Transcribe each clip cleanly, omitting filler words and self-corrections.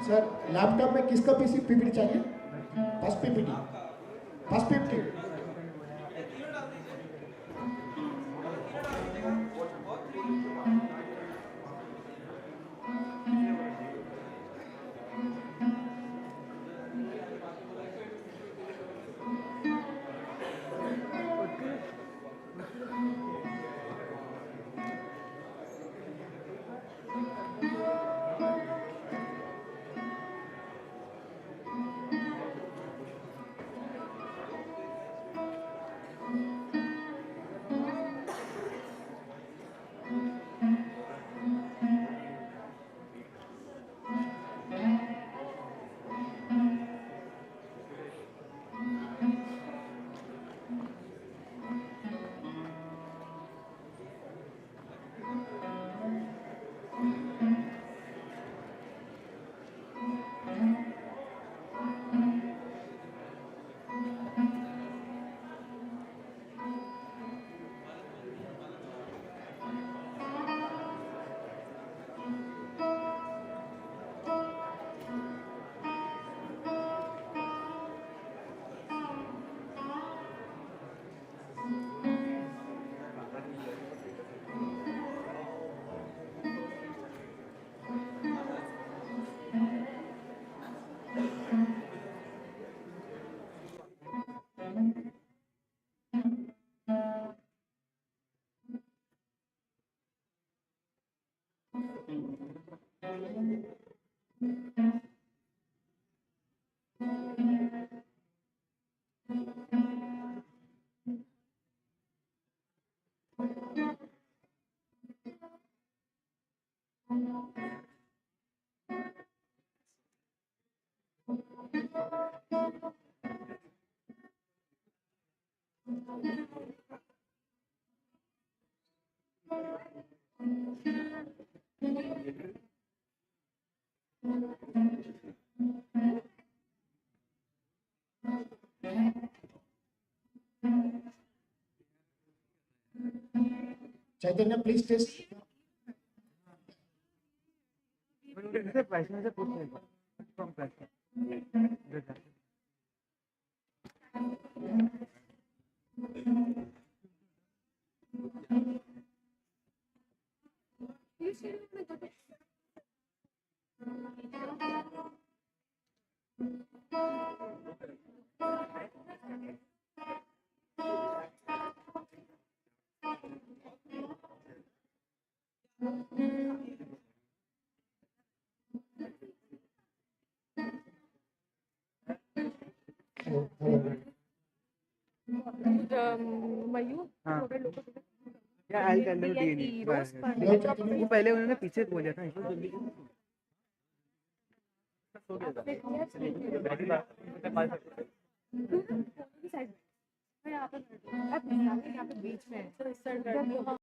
Sir laptop में किसका PC PPT चाहिए? First PPT, first PPT. Chaitanya please test. Mayur हाँ थोड़े लोगों को या आई टेल यू डीनी वो पहले उन्होंने पीछे बोला था इसको जल्दी सो गया था यहाँ पे बीच में है, तो इस side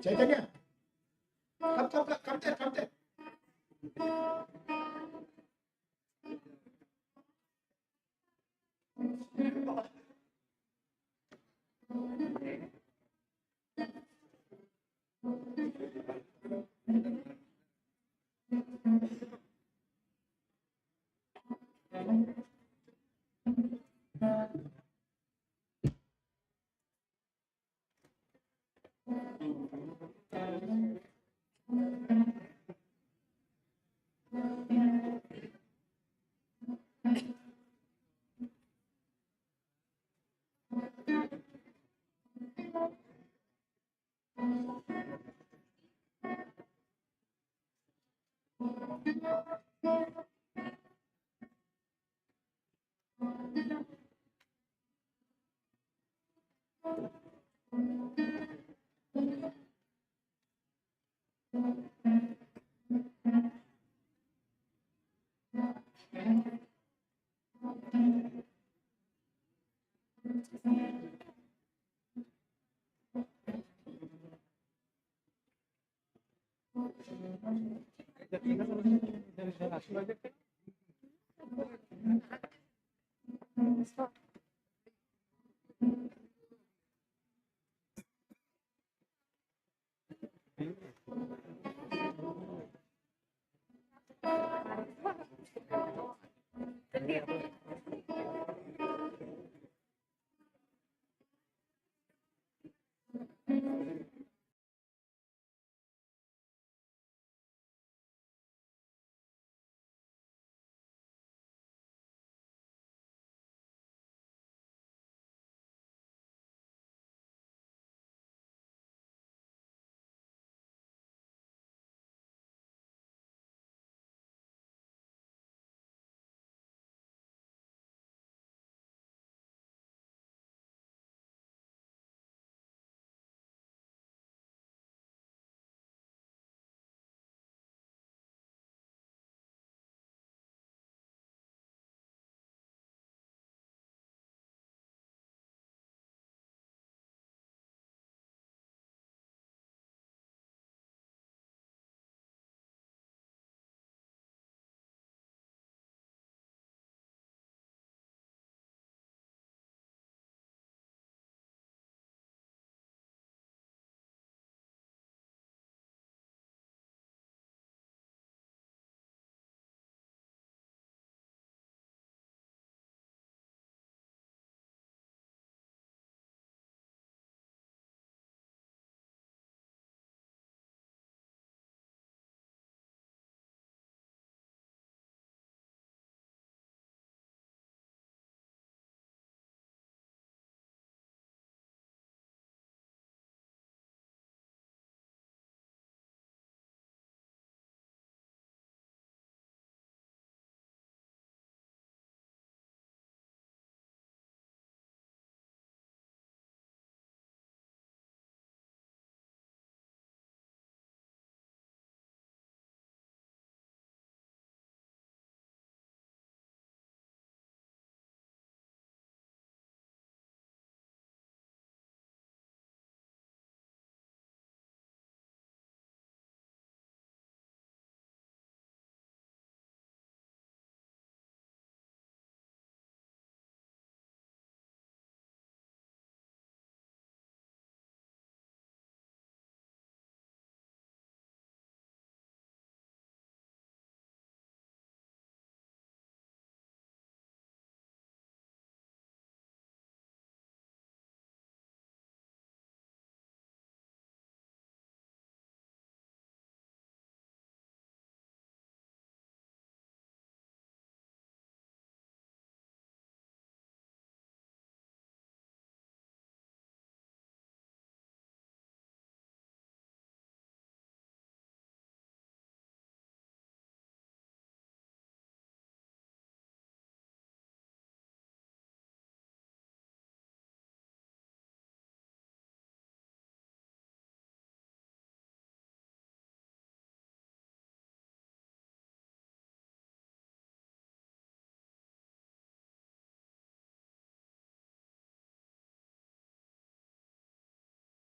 Chaitanya, come there, come there.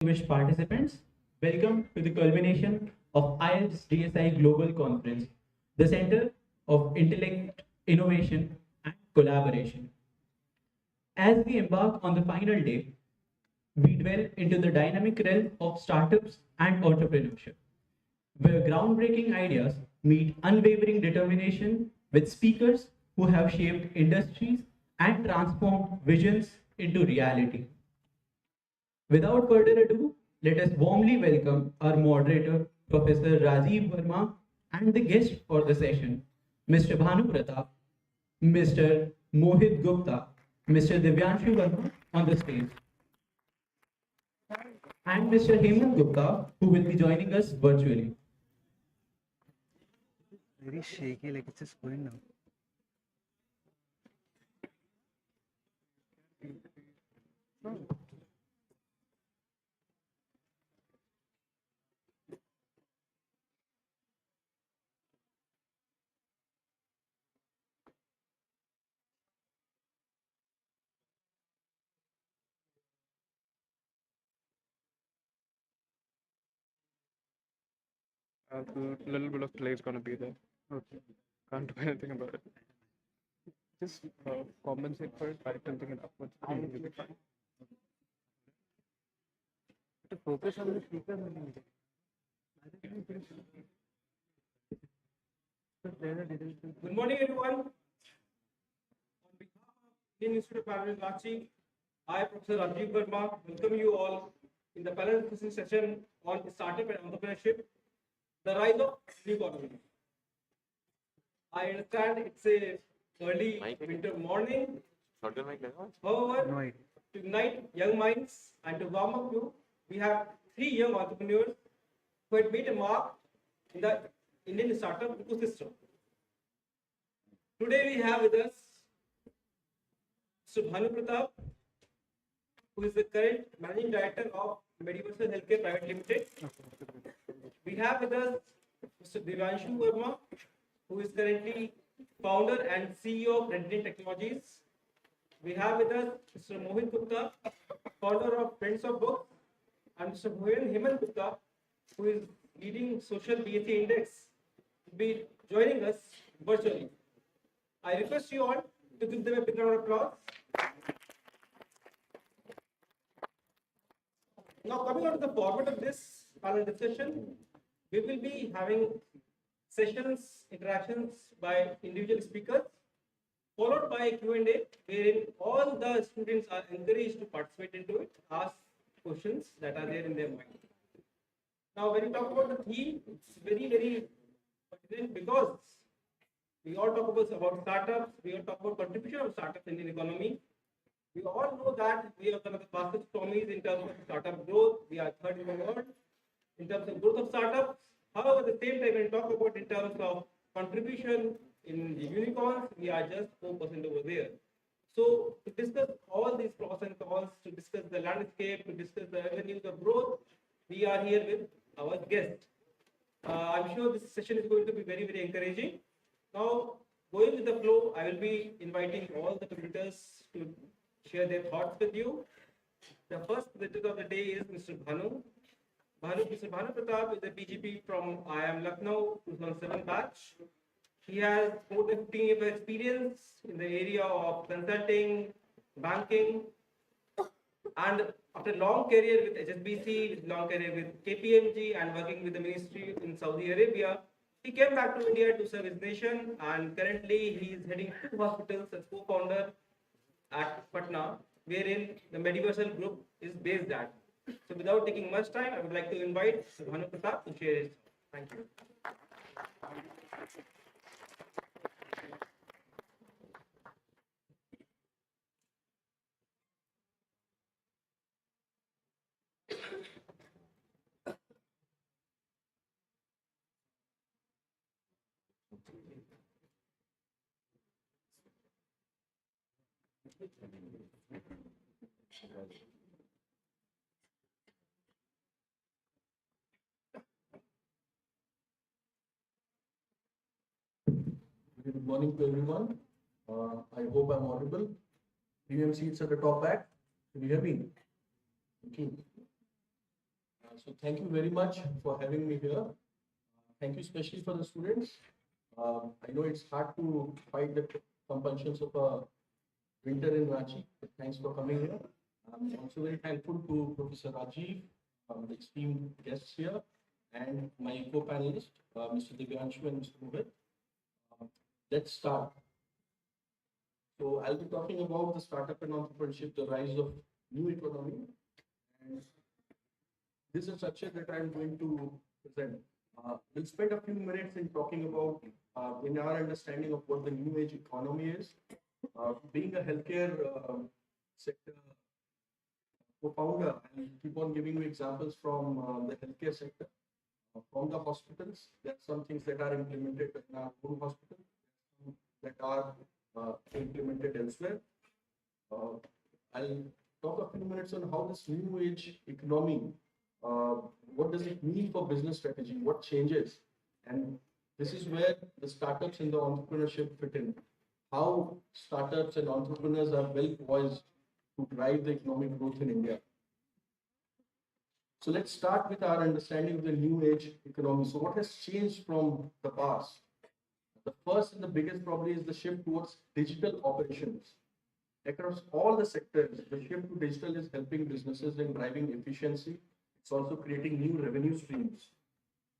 distinguished participants, welcome to the culmination of ISDSI Global Conference, the Center of Intellect, Innovation and Collaboration. As we embark on the final day, we dwell into the dynamic realm of startups and entrepreneurship, where groundbreaking ideas meet unwavering determination with speakers who have shaped industries and transformed visions into reality. Without further ado, let us warmly welcome our moderator, Professor Rajiv Verma, and the guest for the session, Mr. Bhanu Pratap, Mr. Mohit Gupta, Mr. Divyanshu Verma on the stage, and Mr. Hemant Gupta, who will be joining us virtually. Very shaky, like it's just going now. A little bit of delay is going to be there. Okay. Can't do anything about it. Just compensate for it by tilting it upwards. And you'll be fine. To focus on the speaker only. Good morning, everyone. On behalf of Indian Institute of Management, Ranchi, I, Professor Rajiv Verma, welcome you all in the panel discussion session on startup and entrepreneurship, the rise of new economy. I understand it's a early winter morning. However, No idea. to ignite young minds and to warm up you, we have three young entrepreneurs who had made a mark in the Indian startup ecosystem. Today we have with us Mr. Bhanu Pratap, who is the current Managing Director of Mediversal Healthcare Private Limited. We have with us Mr. Divyanshu Verma, who is currently founder and CEO of Rentin Technologies. We have with us Mr. Mohit Gupta, founder of Friends of Books, and Mr. Hemant Gupta, who is leading Social BSE Index, will be joining us virtually. I request you all to give them a big round of applause. Now, coming on to the format of this panel discussion, we will be having sessions, interactions by individual speakers, followed by a Q&A, wherein all the students are encouraged to participate into it, ask questions that are there in their mind. Now, when you talk about the theme, it's very, very pertinent because we all talk about startups, we all talk about contribution of startups in the economy. We all know that we are one of the fastest economies in terms of startup growth. We are third in the world in terms of growth of startups. However, at the same time, when we talk about in terms of contribution in the unicorns, we are just 4% over there. So to discuss all these pros and cons, to discuss the landscape, to discuss the avenues of growth, we are here with our guest. I'm sure this session is going to be very, very encouraging. Now, going with the flow, I will be inviting all the presenters to share their thoughts with you. The first presenter of the day is Mr. Bhanu. Mr. Bhanu Pratap is a BGP from IIM Lucknow, 2007 batch. He has more than 15 years of experience in the area of consulting, banking, and after a long career with HSBC, long career with KPMG, and working with the ministry in Saudi Arabia, he came back to India to serve his nation, and currently he is heading two hospitals as co-founder at Patna, wherein the Mediversal Group is based at. So without taking much time, I would like to invite Bhanu Pratap to share his thoughts. Thank you. Good morning to everyone. I hope I'm audible. PMC, it's at the top back. Can you hear me? Thank you. So thank you very much for having me here. Thank you especially for the students. I know it's hard to fight the compulsions of a winter in Ranchi. But thanks for coming here. I'm also very thankful to Professor Rajiv, the esteemed guests here, and my co-panelist, Mr. Divyanshu and Mr. Mohit. Let's start. So I'll be talking about the startup and entrepreneurship, the rise of new economy. And this is a structure that I'm going to present. We'll spend a few minutes in talking about, in our understanding of what the new age economy is. Being a healthcare sector co-founder, I'll keep on giving you examples from the healthcare sector. From the hospitals, there are some things that are implemented in our own hospital, that are implemented elsewhere. I'll talk a few minutes on how this new age economy, what does it mean for business strategy, what changes, and this is where the startups and the entrepreneurship fit in. How startups and entrepreneurs are well poised to drive the economic growth in India. So let's start with our understanding of the new age economy. So what has changed from the past? The first and the biggest probably is the shift towards digital operations. Across all the sectors, the shift to digital is helping businesses in driving efficiency. It's also creating new revenue streams.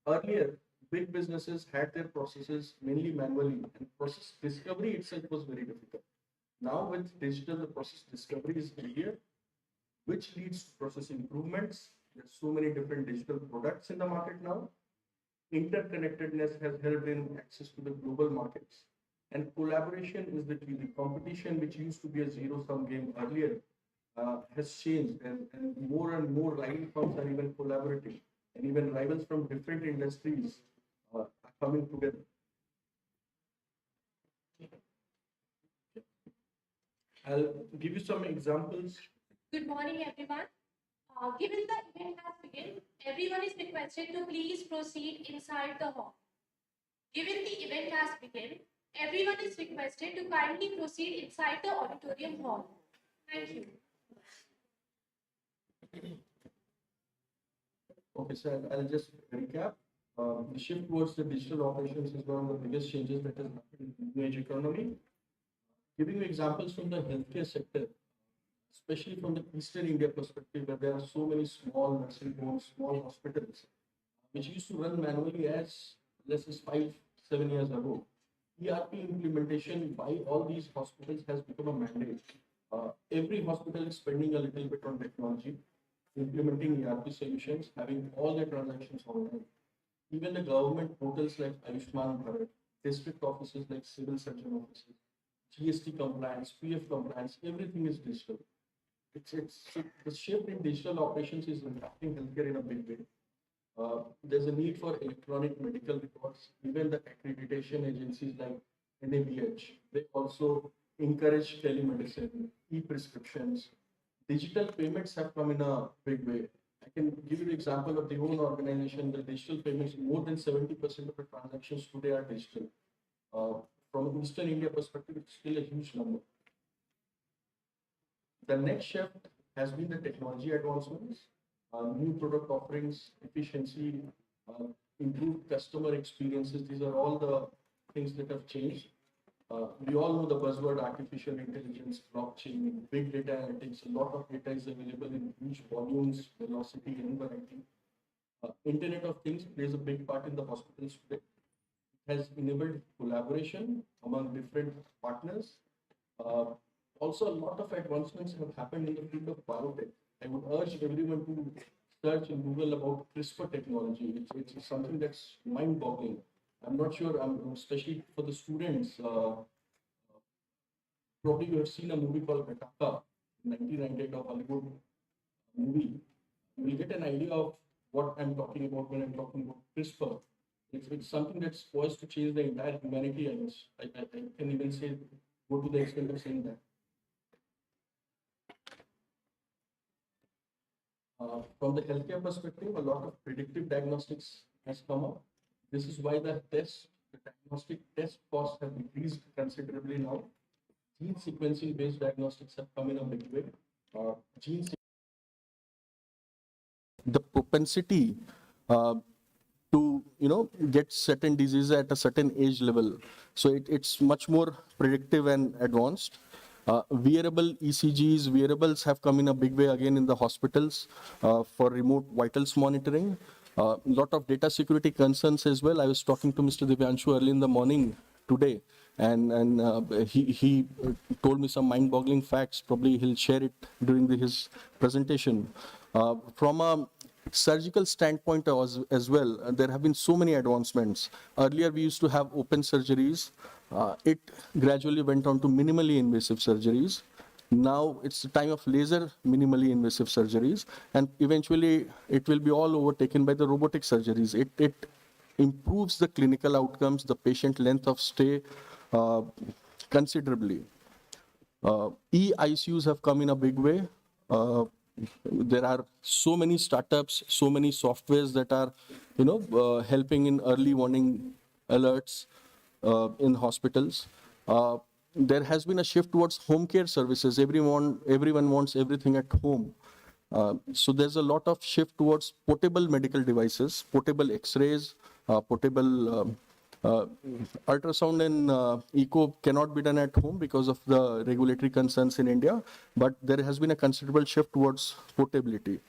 Earlier, big businesses had their processes mainly manually, and process discovery itself was very difficult. Now with digital, the process discovery is easier, which leads to process improvements. There's so many different digital products in the market now. Interconnectedness has helped in access to the global markets. And collaboration is the key. The competition, which used to be a zero-sum game earlier, has changed, and more rival firms are even collaborating, and even rivals from different industries are coming together. I'll give you some examples. Good morning, everyone. Given the event has begun, everyone is requested to please proceed inside the hall. Given the event has begun, everyone is requested to kindly proceed inside the auditorium hall. Thank you. Okay, so I'll just recap. The shift towards the digital operations is one of the biggest changes that has happened in the age economy. Giving you examples from the healthcare sector, especially from the Eastern India perspective, where there are so many small nursing homes, small hospitals, which used to run manually as less as 5-7 years ago. ERP implementation by all these hospitals has become a mandate. Every hospital is spending a little bit on technology, implementing ERP solutions, having all their transactions online. Even the government portals like Ayushman Bharat, district offices like civil surgeon offices, GST compliance, PF compliance, everything is digital. The shift in digital operations is impacting healthcare in a big way. There's a need for electronic medical records. Even the accreditation agencies like NABH, they also encourage telemedicine, e-prescriptions. Digital payments have come in a big way. I can give you an example of the own organization. The digital payments, more than 70% of the transactions today are digital. From an Eastern India perspective, it's still a huge number. The next shift has been the technology advancements, new product offerings, efficiency, improved customer experiences. These are all the things that have changed. We all know the buzzword artificial intelligence, blockchain, big data analytics. A lot of data is available in huge volumes, velocity, and variety. Internet of Things plays a big part in the hospitals today. It has enabled collaboration among different partners. Also, a lot of advancements have happened in the field of biotech. I would urge everyone to search in Google about CRISPR technology. It's something that's mind-boggling. I'm not sure, especially for the students, probably you have seen a movie called Gattaca, 1998, a Hollywood movie. You'll get an idea of what I'm talking about when I'm talking about CRISPR. It's something that's poised to change the entire humanity, I guess. I can even say, go to the extent of saying that. From the healthcare perspective, a lot of predictive diagnostics has come up. This is why the diagnostic test costs have increased considerably now. Gene sequencing based diagnostics have come in a big way. the propensity to get certain diseases at a certain age level. So it's much more predictive and advanced. Wearable ECGs, wearables have come in a big way again in the hospitals for remote vitals monitoring. Lot of data security concerns as well. I was talking to Mr. Divyanshu early in the morning today, and he told me some mind-boggling facts. Probably he'll share it during his presentation. From a surgical standpoint as well, there have been so many advancements. Earlier, we used to have open surgeries. It gradually went on to minimally invasive surgeries. Now it's the time of laser minimally invasive surgeries, and eventually it will be all overtaken by the robotic surgeries. It improves the clinical outcomes, the patient length of stay considerably. E-ICUs have come in a big way. There are so many startups, so many softwares that are, helping in early warning alerts in hospitals. There has been a shift towards home care services. Everyone wants everything at home. So there's a lot of shift towards portable medical devices, portable X-rays, portable ultrasound and echo cannot be done at home because of the regulatory concerns in India, but there has been a considerable shift towards portability.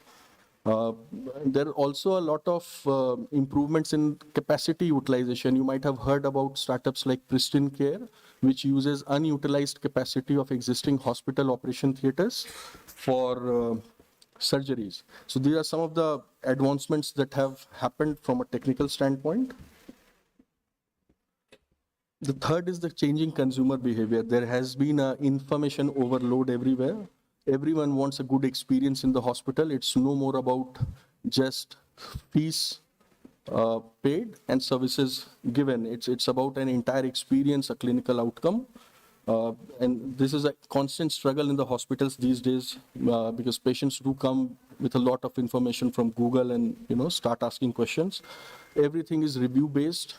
There are also a lot of improvements in capacity utilization. You might have heard about startups like Pristine Care, which uses unutilized capacity of existing hospital operation theaters for surgeries. So these are some of the advancements that have happened from a technical standpoint. The third is the changing consumer behavior. There has been an information overload everywhere. Everyone wants a good experience in the hospital. It's no more about just fees paid and services given. It's about an entire experience, a clinical outcome. And this is a constant struggle in the hospitals these days because patients do come with a lot of information from Google and start asking questions. Everything is review based.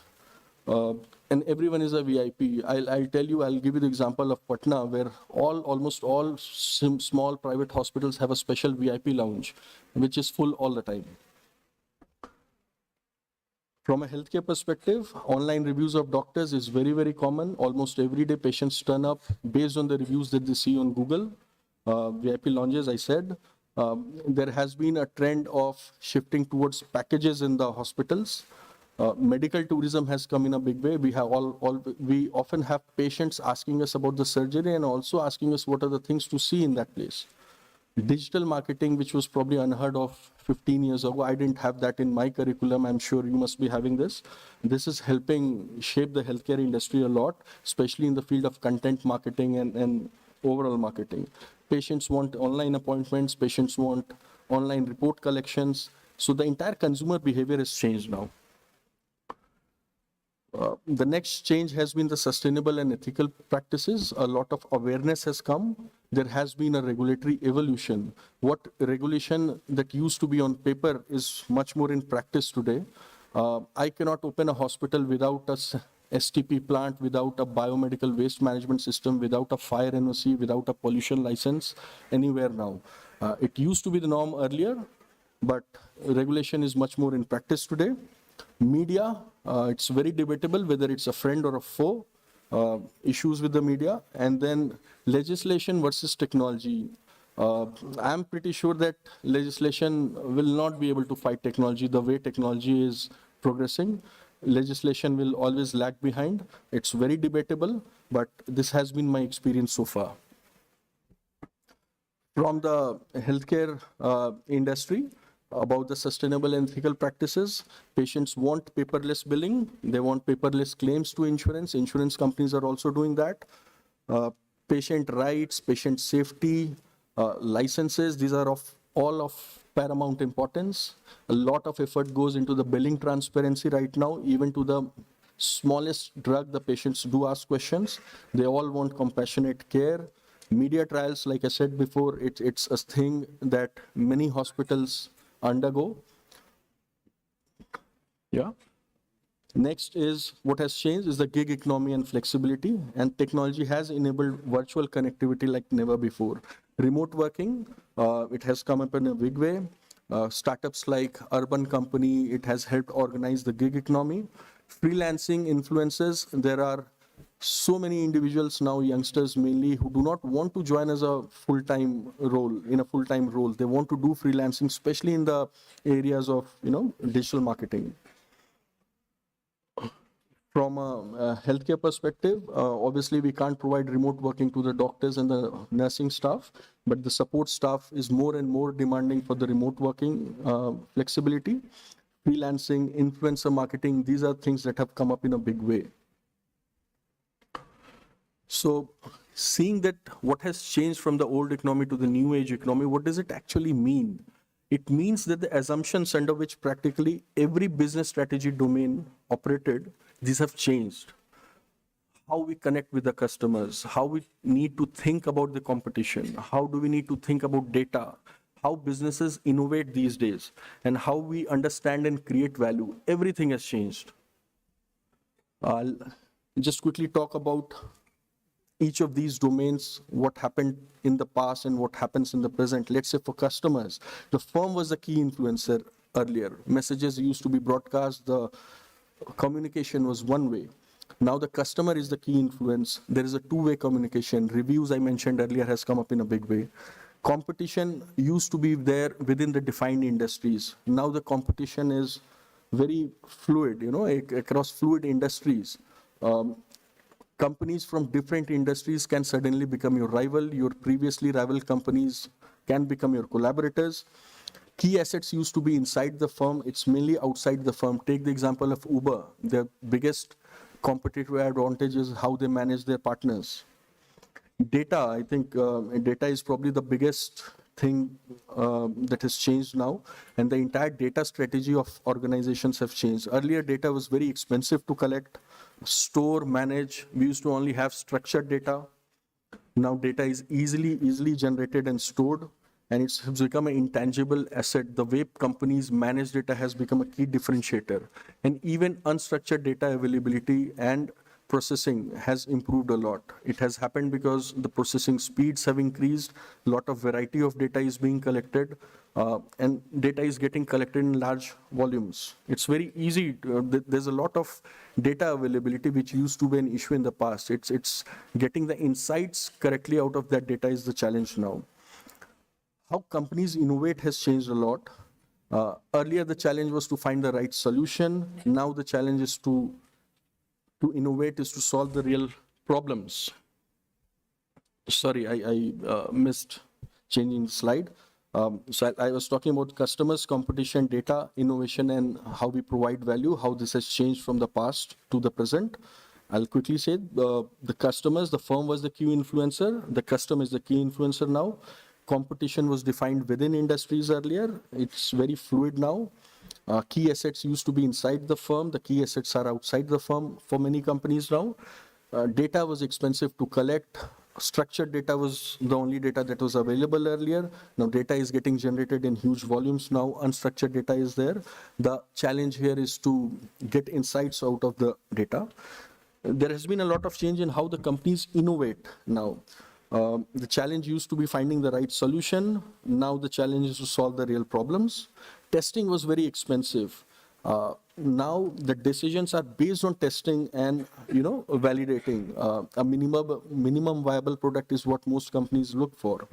And everyone is a VIP. I'll tell you, I'll give you the example of Patna, where almost all small private hospitals have a special VIP lounge, which is full all the time. From a healthcare perspective, online reviews of doctors is very, very common. Almost every day patients turn up based on the reviews that they see on Google. VIP lounges, I said. There has been a trend of shifting towards packages in the hospitals. Medical tourism has come in a big way. We often have patients asking us about the surgery and also asking us what are the things to see in that place. Digital marketing, which was probably unheard of 15 years ago, I didn't have that in my curriculum. I'm sure you must be having this. This is helping shape the healthcare industry a lot, especially in the field of content marketing and overall marketing. Patients want online appointments. Patients want online report collections. So the entire consumer behavior has changed now. The next change has been the sustainable and ethical practices. A lot of awareness has come. There has been a regulatory evolution. What regulation that used to be on paper is much more in practice today. I cannot open a hospital without a STP plant, without a biomedical waste management system, without a fire NOC, without a pollution license anywhere now. It used to be the norm earlier, but regulation is much more in practice today. Media, it's very debatable whether it's a friend or a foe, issues with the media, and then legislation versus technology. I'm pretty sure that legislation will not be able to fight technology the way technology is progressing. Legislation will always lag behind. It's very debatable, but this has been my experience so far. From the healthcare industry, about the sustainable and ethical practices. Patients want paperless billing. They want paperless claims to insurance. Insurance companies are also doing that. Patient rights, patient safety, licenses, these are all of paramount importance. A lot of effort goes into the billing transparency right now, even to the smallest drug, the patients do ask questions. They all want compassionate care. Media trials, like I said before, it's a thing that many hospitals undergo. Yeah. Next is what has changed is the gig economy and flexibility, and technology has enabled virtual connectivity like never before. Remote working, it has come up in a big way. startups like Urban Company, it has helped organize the gig economy. Freelancing influencers, there are so many individuals now, youngsters mainly, who do not want to join as a full-time role, in a full-time role. They want to do freelancing, especially in the areas of, digital marketing. From a healthcare perspective, obviously we can't provide remote working to the doctors and the nursing staff, but the support staff is more and more demanding for the remote working flexibility. Freelancing, influencer marketing, these are things that have come up in a big way. So seeing that what has changed from the old economy to the new age economy, what does it actually mean? It means that the assumptions under which practically every business strategy domain operated, these have changed. How we connect with the customers, how we need to think about the competition, how do we need to think about data, how businesses innovate these days, and how we understand and create value. Everything has changed. I'll just quickly talk about each of these domains, what happened in the past and what happens in the present. Let's say for customers, the firm was the key influencer earlier. Messages used to be broadcast, the communication was one way. Now the customer is the key influence. There is a two-way communication. Reviews, I mentioned earlier, has come up in a big way. Competition used to be there within the defined industries. Now the competition is very fluid, across fluid industries. Companies from different industries can suddenly become your rival. Your previously rival companies can become your collaborators. Key assets used to be inside the firm. It's mainly outside the firm. Take the example of Uber. Their biggest competitive advantage is how they manage their partners. Data, I think data is probably the biggest thing that has changed now, and the entire data strategy of organizations have changed. Earlier, data was very expensive to collect, store, manage. We used to only have structured data. Now data is easily generated and stored, and it's become an intangible asset. The way companies manage data has become a key differentiator, and even unstructured data availability and processing has improved a lot. It has happened because the processing speeds have increased, a lot of variety of data is being collected, and data is getting collected in large volumes. It's very easy. There's a lot of data availability which used to be an issue in the past. It's getting the insights correctly out of that data is the challenge now. How companies innovate has changed a lot. Earlier, the challenge was to find the right solution. Now the challenge is to innovate, is to solve the real problems. Sorry, I missed changing the slide. So I was talking about customers, competition, data, innovation, and how we provide value, how this has changed from the past to the present. I'll quickly say the customers, the firm was the key influencer. The customer is the key influencer now. Competition was defined within industries earlier. It's very fluid now. Key assets used to be inside the firm. The key assets are outside the firm for many companies now. Data was expensive to collect. Structured data was the only data that was available earlier. Now data is getting generated in huge volumes now. Unstructured data is there. The challenge here is to get insights out of the data. There has been a lot of change in how the companies innovate now. The challenge used to be finding the right solution. Now the challenge is to solve the real problems. Testing was very expensive. Now the decisions are based on testing and validating. A minimum viable product is what most companies look for.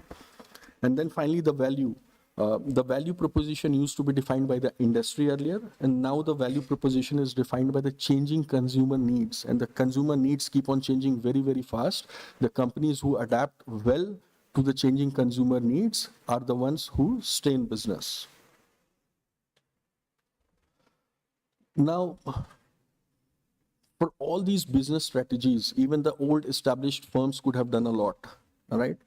And then finally the value. The value proposition used to be defined by the industry earlier, and now the value proposition is defined by the changing consumer needs, and the consumer needs keep on changing very, very fast. The companies who adapt well to the changing consumer needs are the ones who stay in business. Now, for all these business strategies, even the old established firms could have done a lot, all right?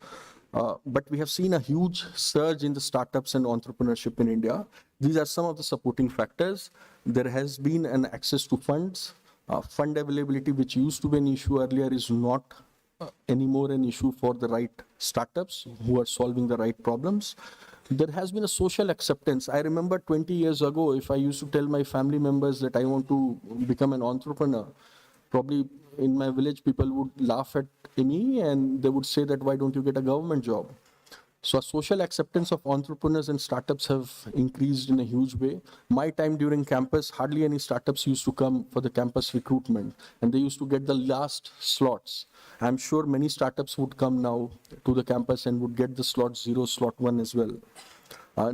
But we have seen a huge surge in the startups and entrepreneurship in India. These are some of the supporting factors. There has been an access to funds. Fund availability, which used to be an issue earlier, is not anymore an issue for the right startups who are solving the right problems. There has been a social acceptance. I remember 20 years ago, if I used to tell my family members that I want to become an entrepreneur, probably in my village, people would laugh at me and they would say that, why don't you get a government job? So social acceptance of entrepreneurs and startups have increased in a huge way. My time during campus, hardly any startups used to come for the campus recruitment, and they used to get the last slots. I'm sure many startups would come now to the campus and would get the slot 0, slot 1 as well.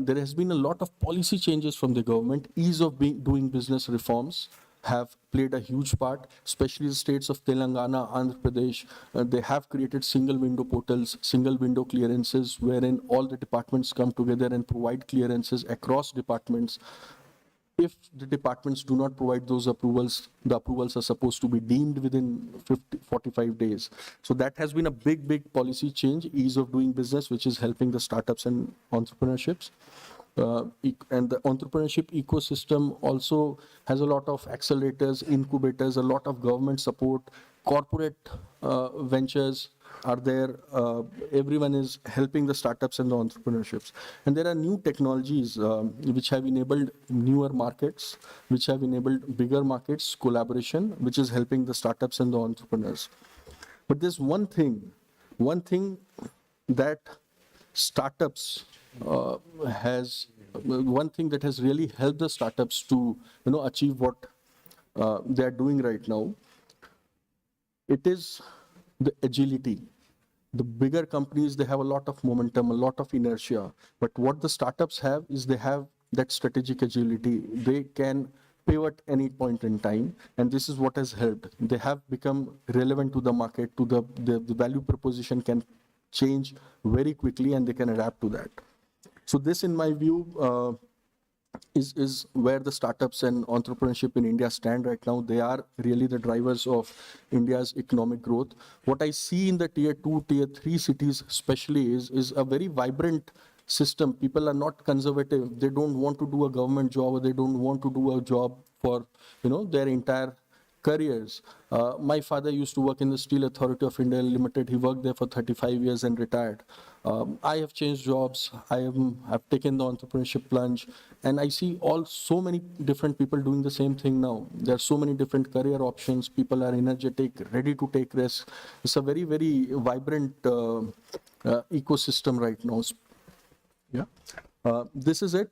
There has been a lot of policy changes from the government. Ease of doing business reforms have played a huge part, especially the states of Telangana, Andhra Pradesh. They have created single window portals, single window clearances, wherein all the departments come together and provide clearances across departments. If the departments do not provide those approvals, the approvals are supposed to be deemed within 45 days. So that has been a big policy change, ease of doing business, which is helping the startups and entrepreneurships. And the entrepreneurship ecosystem also has a lot of accelerators, incubators, a lot of government support, corporate ventures are there. Everyone is helping the startups and the entrepreneurships. And there are new technologies which have enabled newer markets, which have enabled bigger markets, collaboration, which is helping the startups and the entrepreneurs. But there's one thing that startups one thing that has really helped the startups to achieve what they are doing right now. It is the agility. The bigger companies, they have a lot of momentum, a lot of inertia. But what the startups have is they have that strategic agility. They can pivot any point in time, and this is what has helped. They have become relevant to the market, to the value proposition can change very quickly, and they can adapt to that. So this, in my view, is where the startups and entrepreneurship in India stand right now. They are really the drivers of India's economic growth. What I see in the tier 2, tier 3 cities especially is a very vibrant system. People are not conservative. They don't want to do a government job, or they don't want to do a job for their entire careers. My father used to work in the Steel Authority of India Limited. He worked there for 35 years and retired. I have changed jobs. I've taken the entrepreneurship plunge, and I see so many different people doing the same thing now. There are so many different career options. People are energetic, ready to take risks. It's a very vibrant ecosystem right now. Yeah. This is it.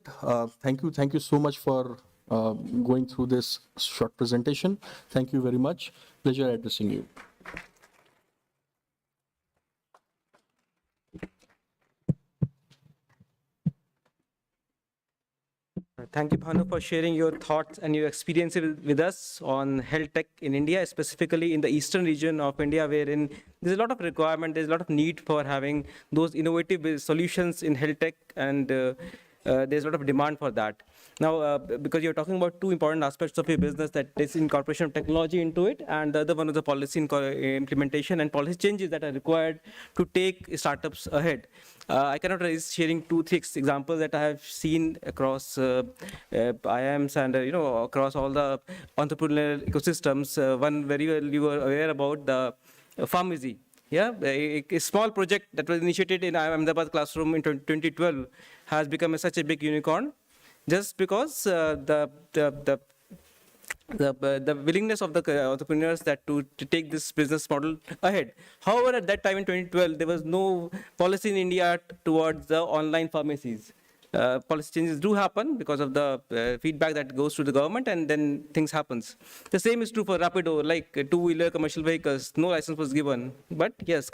Thank you so much for going through this short presentation. Thank you very much. Pleasure addressing you. Thank you, Bhanu, for sharing your thoughts and your experiences with us on health tech in India, specifically in the eastern region of India, wherein there's a lot of requirement, there's a lot of need for having those innovative solutions in health tech, and there's a lot of demand for that. Now, because you're talking about two important aspects of your business, that is incorporation of technology into it, and the other one is the policy implementation and policy changes that are required to take startups ahead. I cannot resist sharing 2-3 examples that I have seen across IIMs and across all the entrepreneurial ecosystems. One very well you were aware about, the pharmacy. Yeah, a small project that was initiated in Ahmedabad classroom in 2012 has become such a big unicorn, just because the willingness of the entrepreneurs to take this business model ahead. However, at that time in 2012, there was no policy in India towards the online pharmacies. Policy changes do happen because of the feedback that goes to the government, and then things happens. The same is true for Rapido, like two-wheeler commercial vehicles. No license was given, but yes,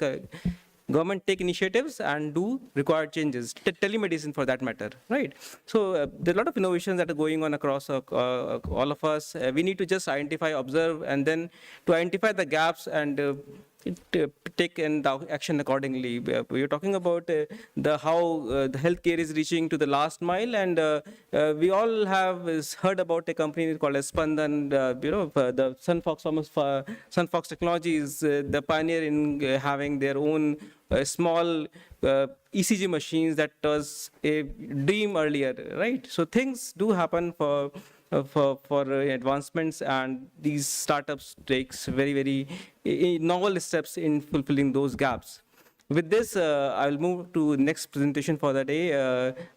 government take initiatives and do required changes. Telemedicine, for that matter, right? So there are a lot of innovations that are going on across all of us. We need to just identify, observe, and then to identify the gaps and take action accordingly. We are talking about how the healthcare is reaching to the last mile, and we all have heard about a company called Spandan. The Sunfox Technology is the pioneer in having their own small ECG machines. That was a dream earlier, right? So things do happen for advancements, and these startups takes very novel steps in fulfilling those gaps. With this, I'll move to next presentation for the day.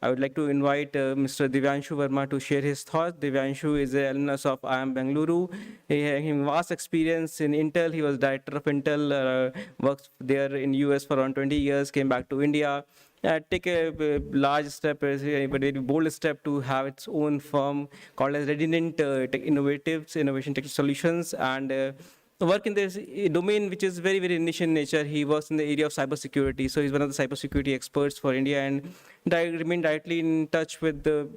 I would like to invite Mr. Divyanshu Verma to share his thoughts. Divyanshu is an alumnus of IIM Bengaluru. He has vast experience in Intel. He was director of Intel, worked there in US for around 20 years, came back to India. take a large step, a very bold step to have its own firm called as Redundant Innovation Tech Solutions, and work in this domain which is very, very niche in nature. He works in the area of cybersecurity, so he's one of the cybersecurity experts for India, and remain directly in touch with the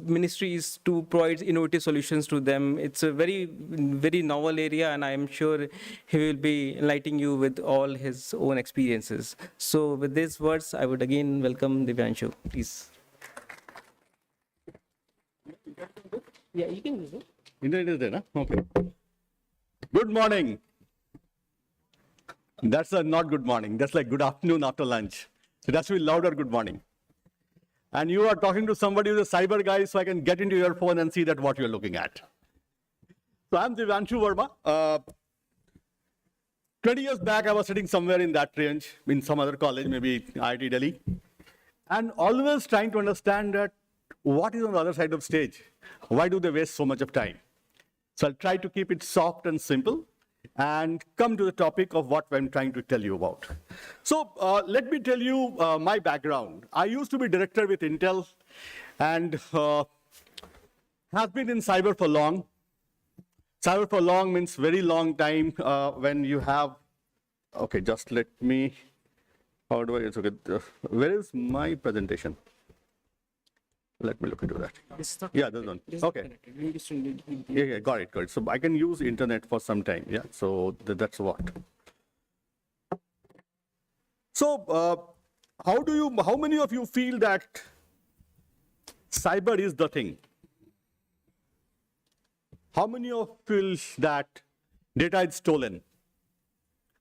ministries to provide innovative solutions to them. It's a very, very novel area, and I am sure he will be enlightening you with all his own experiences. So with these words, I would again welcome Divyanshu, please. Yeah, you can use it. Internet is there, huh? Okay. Good morning. That's not good morning. That's like good afternoon after lunch. So that's be louder good morning. And you are talking to somebody who's a cyber guy, so I can get into your phone and see that what you're looking at. So I'm Divyanshu Verma. 20 years back, I was sitting somewhere in that range, in some other college, maybe IIT Delhi, and always trying to understand that what is on the other side of stage? Why do they waste so much of time? So I'll try to keep it soft and simple and come to the topic of what I'm trying to tell you about. So let me tell you my background. I used to be director with Intel and have been in cyber for long. Cyber for long means very long time when you have, okay, just let me, how do I, it's okay. Where is my presentation? Let me look into that. Yeah, this one. Okay. Yeah, got it, got it. So I can use internet for some time. Yeah, so that's what. So how many of you feel that cyber is the thing? How many of you feel that data is stolen?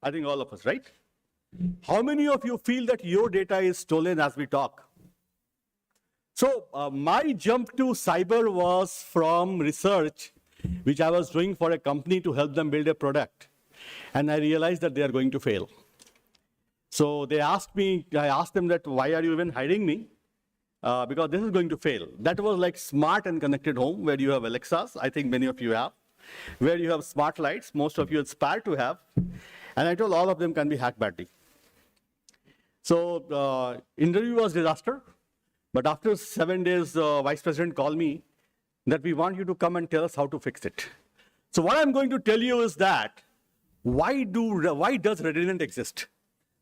I think all of us, right? How many of you feel that your data is stolen as we talk? So my jump to cyber was from research, which I was doing for a company to help them build a product. And I realized that they are going to fail. So they asked me, I asked them that, why are you even hiring me? Because this is going to fail. That was like smart and connected home, where you have Alexas, I think many of you have, where you have smart lights, most of you aspire to have. And I told all of them can be hacked badly. So interview was disaster. But after 7 days, Vice President called me that we want you to come and tell us how to fix it. So what I'm going to tell you is that why does Redundant exist?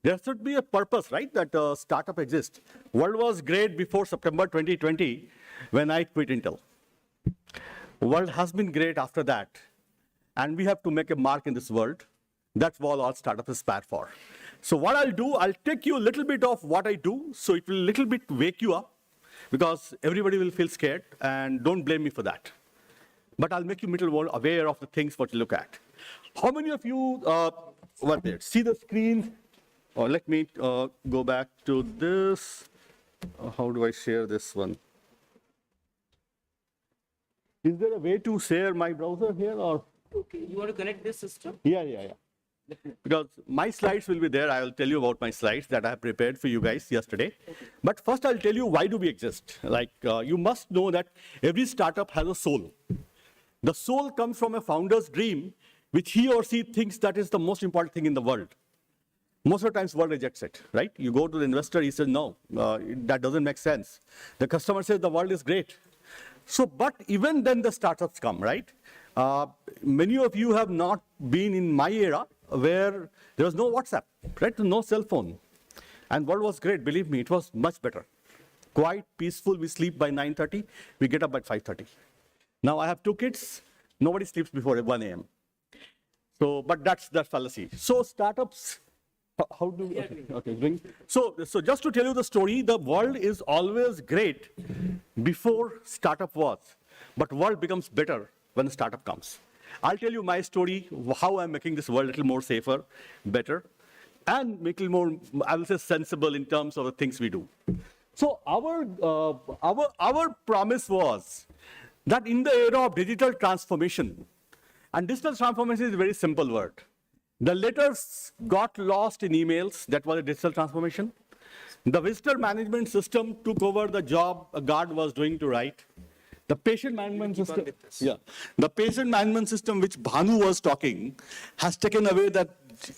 There should be a purpose, right, that startup exists. World was great before September 2020 when I quit Intel. World has been great after that. And we have to make a mark in this world. That's what all startups aspire for. So what I'll do, I'll take you a little bit of what I do, so it will a little bit wake you up, because everybody will feel scared, and don't blame me for that. But I'll make you a little more aware of the things what you look at. How many of you were there? See the screen? Or let me go back to this. How do I share this one? Is there a way to share my browser here, or? Okay, you want to connect this system? Yeah. Because my slides will be there. I will tell you about my slides that I have prepared for you guys yesterday. Okay. But first I'll tell you why do we exist. Like you must know that every startup has a soul. The soul comes from a founder's dream, which he or she thinks that is the most important thing in the world. Most of the times, world rejects it, right? You go to the investor, he says, no, that doesn't make sense. The customer says the world is great. So, but even then the startups come, right? Many of you have not been in my era where there was no WhatsApp, right? No cell phone. And world was great, believe me, it was much better. Quite peaceful, we sleep by 9:30, we get up at 5:30. Now I have 2 kids, nobody sleeps before 1 a.m. So, but that's fallacy. So startups, how do we, okay. So just to tell you the story, the world is always great before startup was, but world becomes better when the startup comes. I'll tell you my story, how I'm making this world a little more safer, better, and make it more, I will say, sensible in terms of the things we do. So our promise was that in the era of digital transformation, and digital transformation is a very simple word. The letters got lost in emails, that was a digital transformation. The visitor management system took over the job a guard was doing to write. The patient management system, yeah, the patient management system which Bhanu was talking has taken away that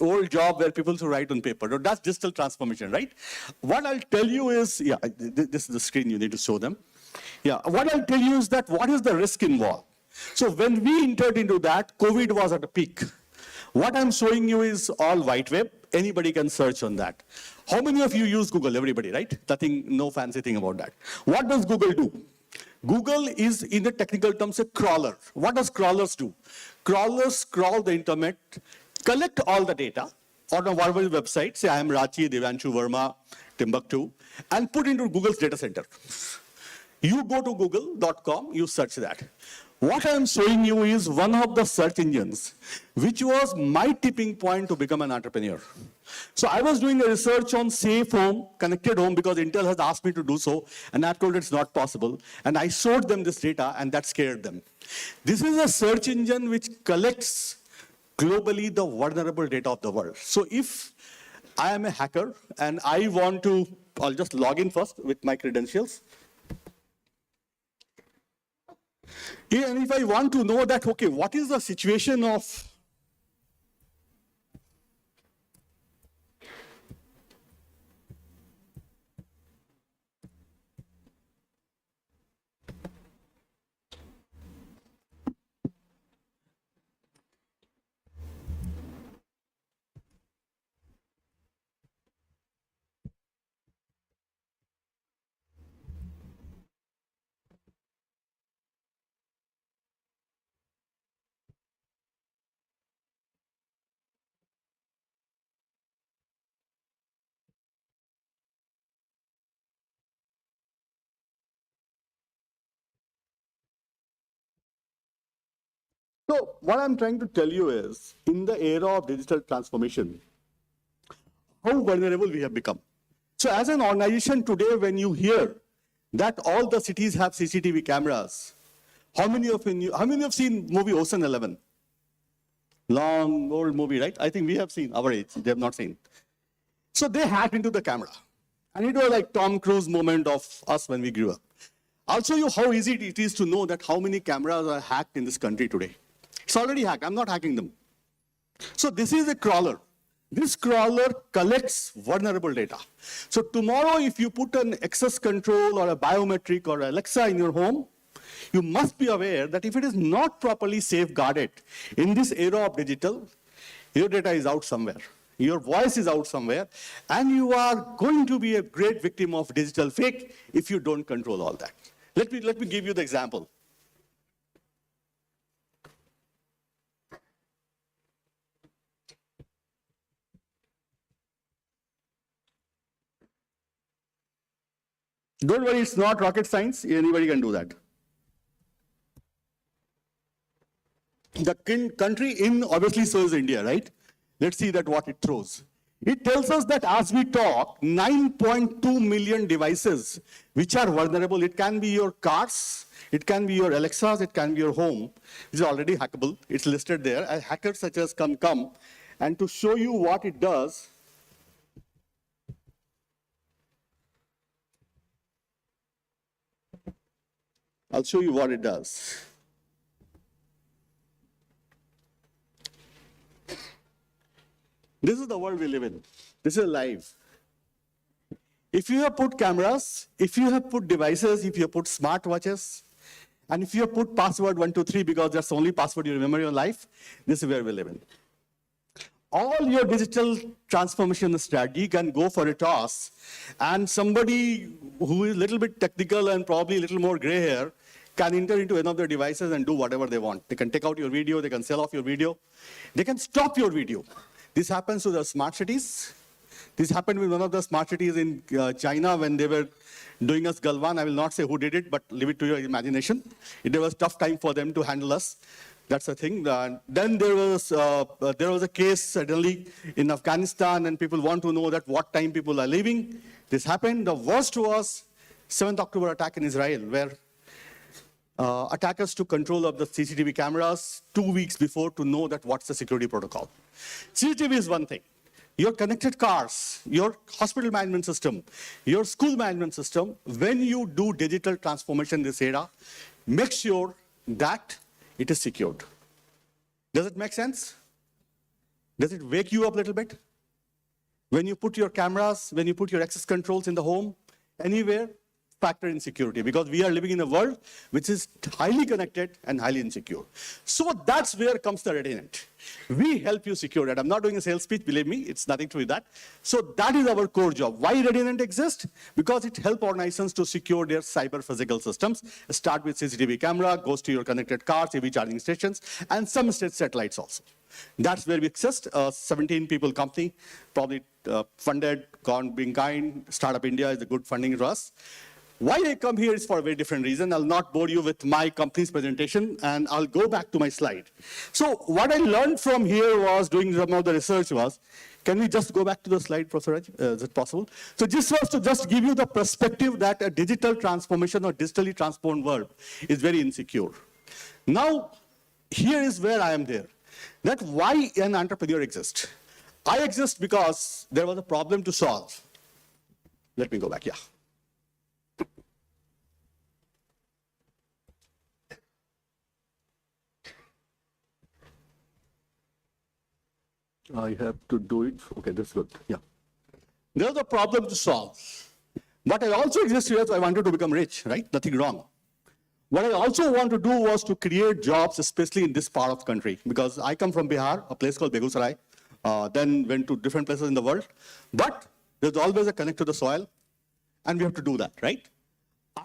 old job where people to write on paper. No, that's digital transformation, right? What I'll tell you is, yeah, this is the screen you need to show them. Yeah, what I'll tell you is that what is the risk involved? So when we entered into that, COVID was at a peak. What I'm showing you is all white web. Anybody can search on that. How many of you use Google? Everybody, right? Nothing, no fancy thing about that. What does Google do? Google is, in the technical terms, a crawler. What does crawlers do? Crawlers crawl the internet, collect all the data on a verbal website, say I am Rachi, Devanshu Verma, Timbuktu, and put into Google's data center. You go to google.com, you search that. What I am showing you is one of the search engines, which was my tipping point to become an entrepreneur. So I was doing a research on safe home, connected home, because Intel has asked me to do so, and I've told it's not possible. And I showed them this data, and that scared them. This is a search engine which collects globally the vulnerable data of the world. So if I am a hacker, and I want to, I'll just log in first with my credentials. And if I want to know that, okay, what is the situation of So what I'm trying to tell you is, in the era of digital transformation, how vulnerable we have become. So as an organization today, when you hear that all the cities have CCTV cameras, how many of you have seen movie Ocean 11? Long, old movie, right? I think we have seen, our age, they have not seen. So they hacked into the camera. And it was like Tom Cruise moment of us when we grew up. I'll show you how easy it is to know that how many cameras are hacked in this country today. It's already hacked, I'm not hacking them. So this is a crawler. This crawler collects vulnerable data. So tomorrow, if you put an access control or a biometric or Alexa in your home, you must be aware that if it is not properly safeguarded in this era of digital, your data is out somewhere. Your voice is out somewhere, and you are going to be a great victim of digital fake if you don't control all that. Let me give you the example. Don't worry, it's not rocket science. Anybody can do that. The country in obviously so is India, right? Let's see that what it throws. It tells us that as we talk, 9.2 million devices which are vulnerable. It can be your cars, it can be your Alexas, it can be your home, which is already hackable. It's listed there. Hackers such as come. And to show you what it does, I'll show you what it does. This is the world we live in. This is live. If you have put cameras, if you have put devices, if you have put smartwatches, and if you have put password 123 because that's the only password you remember in your life, this is where we live in. All your digital transformation strategy can go for a toss, and somebody who is a little bit technical and probably a little more gray hair can enter into one of their devices and do whatever they want. They can take out your video, they can sell off your video, they can stop your video. This happens to the smart cities. This happened with one of the smart cities in China when they were doing us Galwan. I will not say who did it, but leave it to your imagination. It was a tough time for them to handle us. That's the thing. Then there was a case suddenly in Afghanistan, and people want to know that what time people are leaving. This happened. The worst was 7th October attack in Israel, where attackers took control of the CCTV cameras 2 weeks before to know that what's the security protocol. CCTV is one thing. Your connected cars, your hospital management system, your school management system, when you do digital transformation in this era, make sure that it is secured. Does it make sense? Does it wake you up a little bit? When you put your cameras, when you put your access controls in the home, anywhere, factor in security, because we are living in a world which is highly connected and highly insecure. So that's where comes the Redinant. We help you secure that. I'm not doing a sales speech, believe me, it's nothing to do with that. So that is our core job. Why Redinant exists? Because it helps organizations to secure their cyber physical systems. Start with CCTV camera, goes to your connected cars, EV charging stations, and some state satellites also. That's where we exist, a 17 people company, probably funded, being kind. Startup India is a good funding for us. Why I come here is for a very different reason. I'll not bore you with my company's presentation, and I'll go back to my slide. So what I learned from here was, doing some of the research was, can we just go back to the slide, Professor Raj? Is it possible? So this was to just give you the perspective that a digital transformation or digitally transformed world is very insecure. Now, here is where I am there. That why an entrepreneur exists. I exist because there was a problem to solve. Let me go back, yeah. I have to do it. Okay, that's good. Yeah. There's a problem to solve. But I also exist here, so I wanted to become rich, right? Nothing wrong. What I also want to do was to create jobs, especially in this part of the country, because I come from Bihar, a place called Begusarai, then went to different places in the world. But there's always a connect to the soil, and we have to do that, right?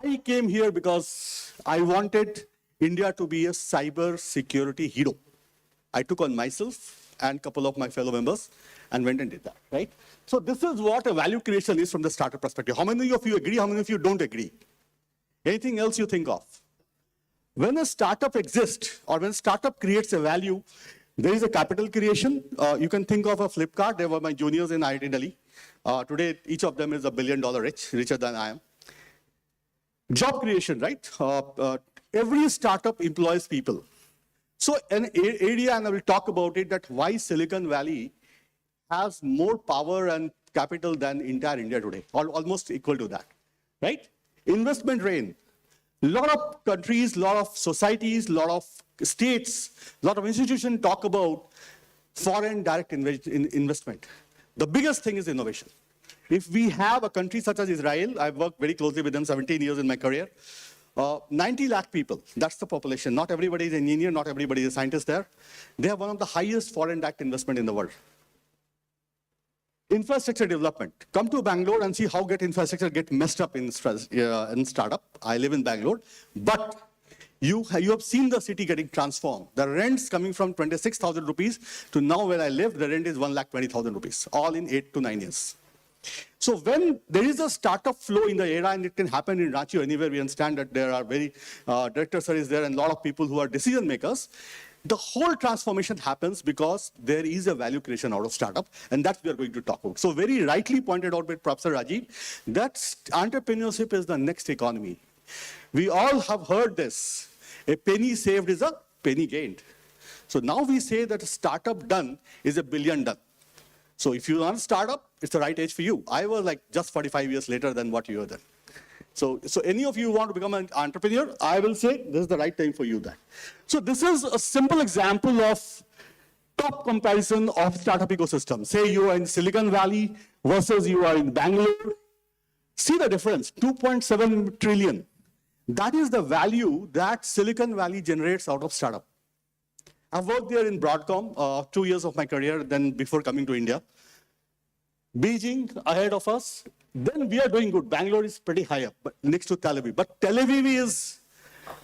I came here because I wanted India to be a cyber security hero. I took on myself and a couple of my fellow members and went and did that, right? So this is what a value creation is from the startup perspective. How many of you agree? How many of you don't agree? Anything else you think of? When a startup exists or when a startup creates a value, there is a capital creation. You can think of a Flipkart. They were my juniors in IIT Delhi. Today, each of them is $1 billion rich, richer than I am. Job creation, right? Every startup employs people. So an area, and I will talk about it, that why Silicon Valley has more power and capital than entire India today, almost equal to that, right? Investment rain. A lot of countries, a lot of societies, a lot of states, a lot of institutions talk about foreign direct investment. The biggest thing is innovation. If we have a country such as Israel, I've worked very closely with them 17 years in my career, 90 lakh people, that's the population. Not everybody is an engineer, not everybody is a scientist there. They have one of the highest foreign direct investment in the world. Infrastructure development. Come to Bangalore and see how infrastructure get messed up in startup. I live in Bangalore, but you have seen the city getting transformed. The rents coming from 26,000 rupees to now where I live, the rent is 1,20,000 rupees, all in 8 to 9 years. So when there is a startup flow in the era, and it can happen in Ranchi or anywhere, we understand that there are very directors are there and a lot of people who are decision makers. The whole transformation happens because there is a value creation out of startup, and that we are going to talk about. So very rightly pointed out by Professor Rajiv, that entrepreneurship is the next economy. We all have heard this. A penny saved is a penny gained. So now we say that a startup done is $1 billion done. So if you want to start up, it's the right age for you. I was like just 45 years later than what you were then. So any of you want to become an entrepreneur, I will say this is the right time for you then. So this is a simple example of top comparison of startup ecosystem. Say you are in Silicon Valley versus you are in Bangalore. See the difference, 2.7 trillion. That is the value that Silicon Valley generates out of startup. I've worked there in Broadcom, 2 years of my career, then before coming to India. Beijing ahead of us, then we are doing good. Bangalore is pretty high up, but next to Tel Aviv. But Tel Aviv is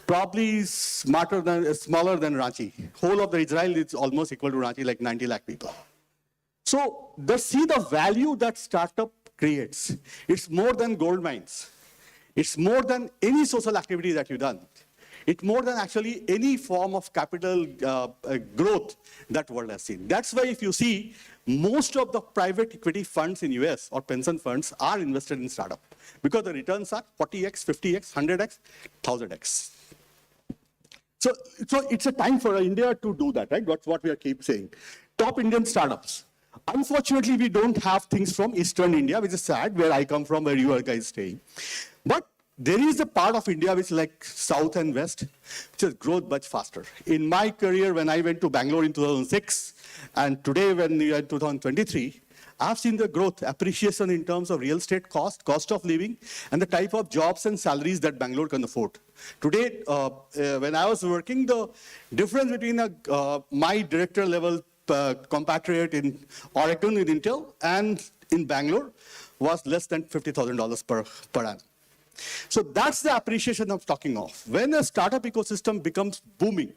probably smaller than Ranchi. Whole of the Israel is almost equal to Ranchi, like 90 lakh people. So see the value that startup creates. It's more than gold mines. It's more than any social activity that you've done. It's more than actually any form of capital growth that world has seen. That's why if you see, most of the private equity funds in US or pension funds are invested in startup because the returns are 40x, 50x, 100x, 1000x. So it's a time for India to do that, right? That's what we keep saying. Top Indian startups. Unfortunately, we don't have things from Eastern India, which is sad, where I come from, where you are guys staying. But there is a part of India which is like South and West, which has grown much faster. In my career, when I went to Bangalore in 2006, and today when we are in 2023, I've seen the growth, appreciation in terms of real estate cost of living, and the type of jobs and salaries that Bangalore can afford. Today, when I was working, the difference between my director level compatriot in Oregon in Intel and in Bangalore was less than $50,000 per annum. So that's the appreciation I'm talking of. When a startup ecosystem becomes booming,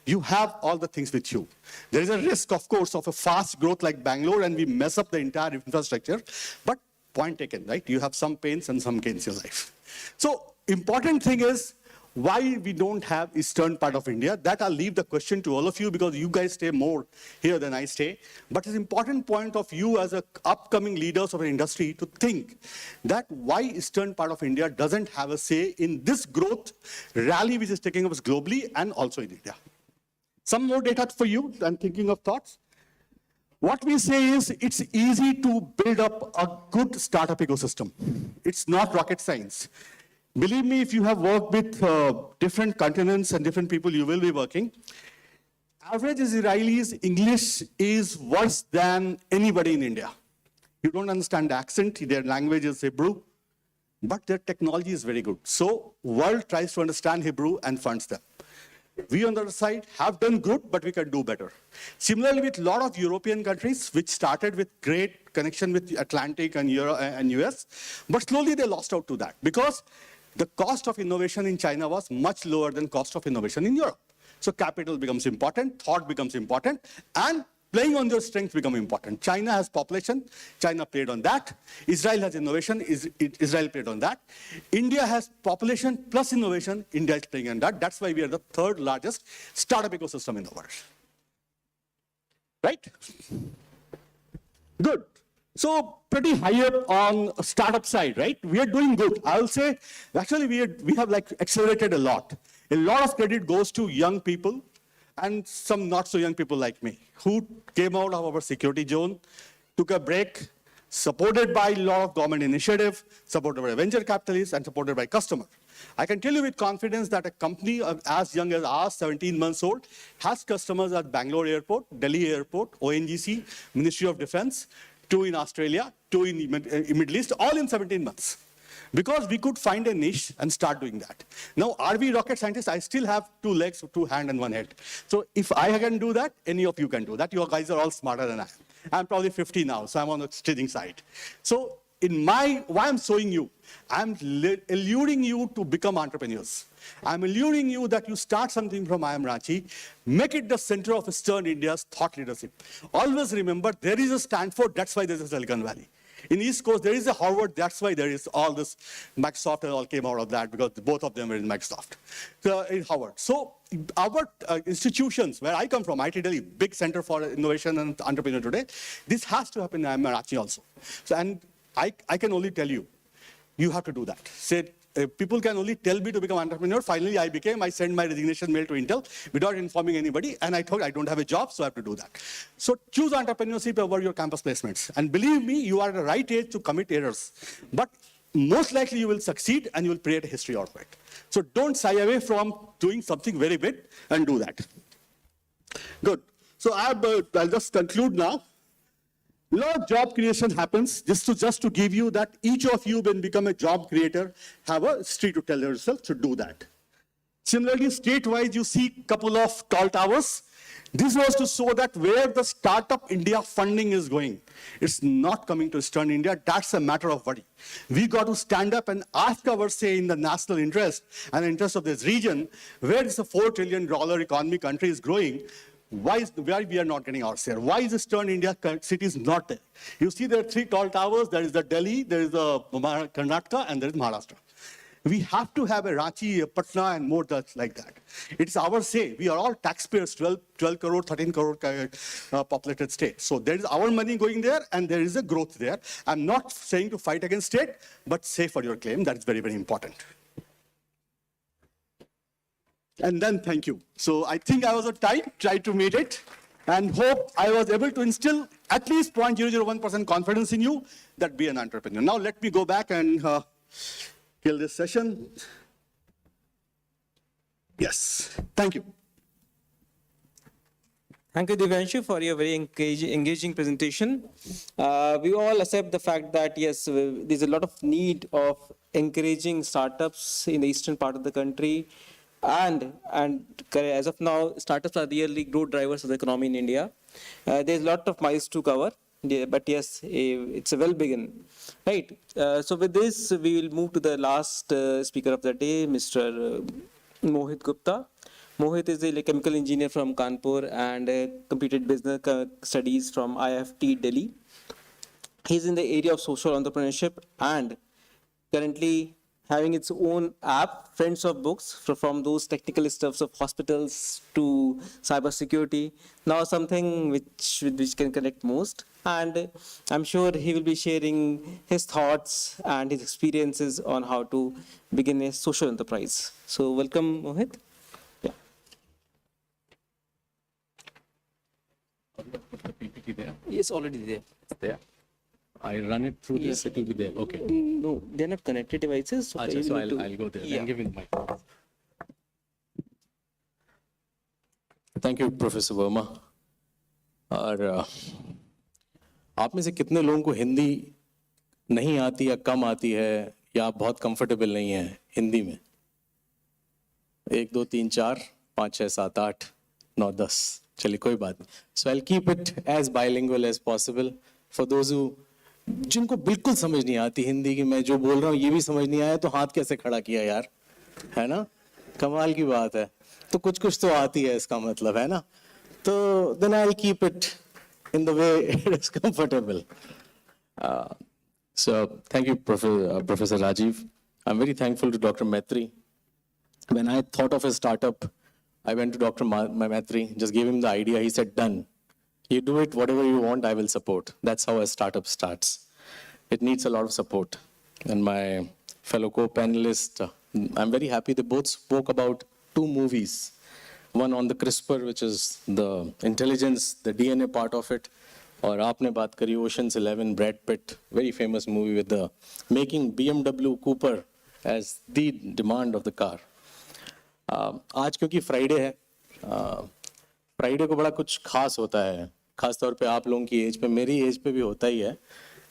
you have all the things with you. There is a risk, of course, of a fast growth like Bangalore, and we mess up the entire infrastructure. But point taken, right? You have some pains and some gains in life. So important thing is why we don't have eastern part of India. That I'll leave the question to all of you because you guys stay more here than I stay. But it's an important point of you as a upcoming leaders of an industry to think that why eastern part of India doesn't have a say in this growth rally which is taking place globally and also in India. Some more data for you and thinking of thoughts. What we say is it's easy to build up a good startup ecosystem. It's not rocket science. Believe me, if you have worked with different continents and different people, you will be working. Average Israelis' English is worse than anybody in India. You don't understand the accent, their language is Hebrew, but their technology is very good. So world tries to understand Hebrew and funds them. We on the other side have done good, but we can do better. Similarly, with a lot of European countries, which started with great connection with Atlantic and Europe and US, but slowly they lost out to that because the cost of innovation in China was much lower than cost of innovation in Europe. So capital becomes important, thought becomes important, and playing on their strengths become important. China has population, China played on that. Israel has innovation, Israel played on that. India has population plus innovation, India is playing on that. That's why we are the third largest startup ecosystem in the world. Right? Good. So pretty high up on startup side, right? We are doing good. I will say, actually we have like accelerated a lot. A lot of credit goes to young people and some not so young people like me who came out of our security zone, took a break, supported by a lot of government initiative, supported by venture capitalists and supported by customer. I can tell you with confidence that a company as young as ours, 17 months old, has customers at Bangalore Airport, Delhi Airport, ONGC, Ministry of Defense, 2 in Australia, 2 in the Middle East, all in 17 months. Because we could find a niche and start doing that. Now, are we rocket scientists? I still have 2 legs, 2 hands, and 1 head. So if I can do that, any of you can do that. You guys are all smarter than I am. I'm probably 50 now, so I'm on the staging side. So why I'm showing you, I'm alluring you to become entrepreneurs. I'm alluring you that you start something from IIM Ranchi, make it the center of Eastern India's thought leadership. Always remember, there is a Stanford, that's why there's a Silicon Valley. In East Coast, there is a Harvard, that's why there is all this. Microsoft and all came out of that because both of them were in Microsoft, in Harvard. So our institutions, where I come from, IT Delhi, big center for innovation and entrepreneur today, this has to happen in IIM Ranchi also. So, and I can only tell you, you have to do that. Say, people can only tell me to become an entrepreneur. Finally, I sent my resignation mail to Intel without informing anybody, and I thought I don't have a job, so I have to do that. So choose entrepreneurship over your campus placements. And believe me, you are at the right age to commit errors. But most likely you will succeed and you will create a history out of it. So don't shy away from doing something very big and do that. Good. So I'll just conclude now. A lot of job creation happens just to give you that each of you, when become a job creator, have a story to tell yourself to do that. Similarly, state-wise, you see a couple of tall towers. This was to show that where the startup India funding is going, it's not coming to Eastern India. That's a matter of worry. We got to stand up and ask our say in the national interest and interest of this region, where is a $4 trillion economy country is growing. Why we are not getting our share? Why is Eastern India cities not there? You see there are 3 tall towers. There is the Delhi, there is the Karnataka, and there is Maharashtra. We have to have a Ranchi, a Patna, and more like that. It's our say. We are all taxpayers, 12 crore, 13 crore populated state. So there is our money going there, and there is a growth there. I'm not saying to fight against state, but say for your claim. That's very, very important. And then thank you. So I think I was on time, tried to meet it, and hope I was able to instill at least 0.001% confidence in you that be an entrepreneur. Now let me go back and kill this session. Yes, thank you. Thank you, Divyanshu, for your very engaging presentation. We all accept the fact that, yes, there's a lot of need of encouraging startups in the eastern part of the country. And as of now, startups are really growth drivers of the economy in India. There's a lot of miles to cover, but yes, it's a well begin. Right. So with this, we will move to the last speaker of the day, Mr. Mohit Gupta. Mohit is a chemical engineer from Kanpur and completed business studies from IFT Delhi. He's in the area of social entrepreneurship and currently having its own app, Friends of Books, from those technical stuffs of hospitals to cybersecurity. Now something which can connect most. And I'm sure he will be sharing his thoughts and his experiences on how to begin a social enterprise. So welcome, Mohit. The PPT there? It's already there. It's there. I run it through this, it will be there. Okay. No, they're not connected devices. So, Achha, so I'll go there. Yeah. Then give me the mic. Thank you, Professor Verma. और आप में से कितने लोगों को हिंदी नहीं आती या कम आती है या आप बहुत कंफर्टेबल नहीं है हिंदी में? 1 2 3 4 5 6 7 8 9 10 चलिए कोई बात नहीं. So I'll keep it as bilingual as possible for those who जिनको बिल्कुल समझ नहीं आती हिंदी की, मैं जो बोल रहा हूँ ये भी समझ नहीं आया तो हाथ कैसे खड़ा किया यार, है ना? कमाल की बात है. तो कुछ तो आती है इसका मतलब, है ना? तो then I'll keep it in the way it is comfortable. So thank you, Professor Rajiv. I'm very thankful to Dr. Maitri. When I thought of a startup, I went to Dr. Maitri, just gave him the idea. He said, done. You do it, whatever you want, I will support. That's how a startup starts. It needs a lot of support. And my fellow co-panelists, I'm very happy they both spoke about 2 movies. One on the CRISPR, which is the intelligence, the DNA part of it. और आपने बात करी Ocean's 11, Brad Pitt, very famous movie with the making BMW Cooper as the demand of the car. आज क्योंकि Friday है, Friday को बड़ा कुछ खास होता है, खास तौर पे आप लोगों की एज पे, मेरी एज पे भी होता ही है,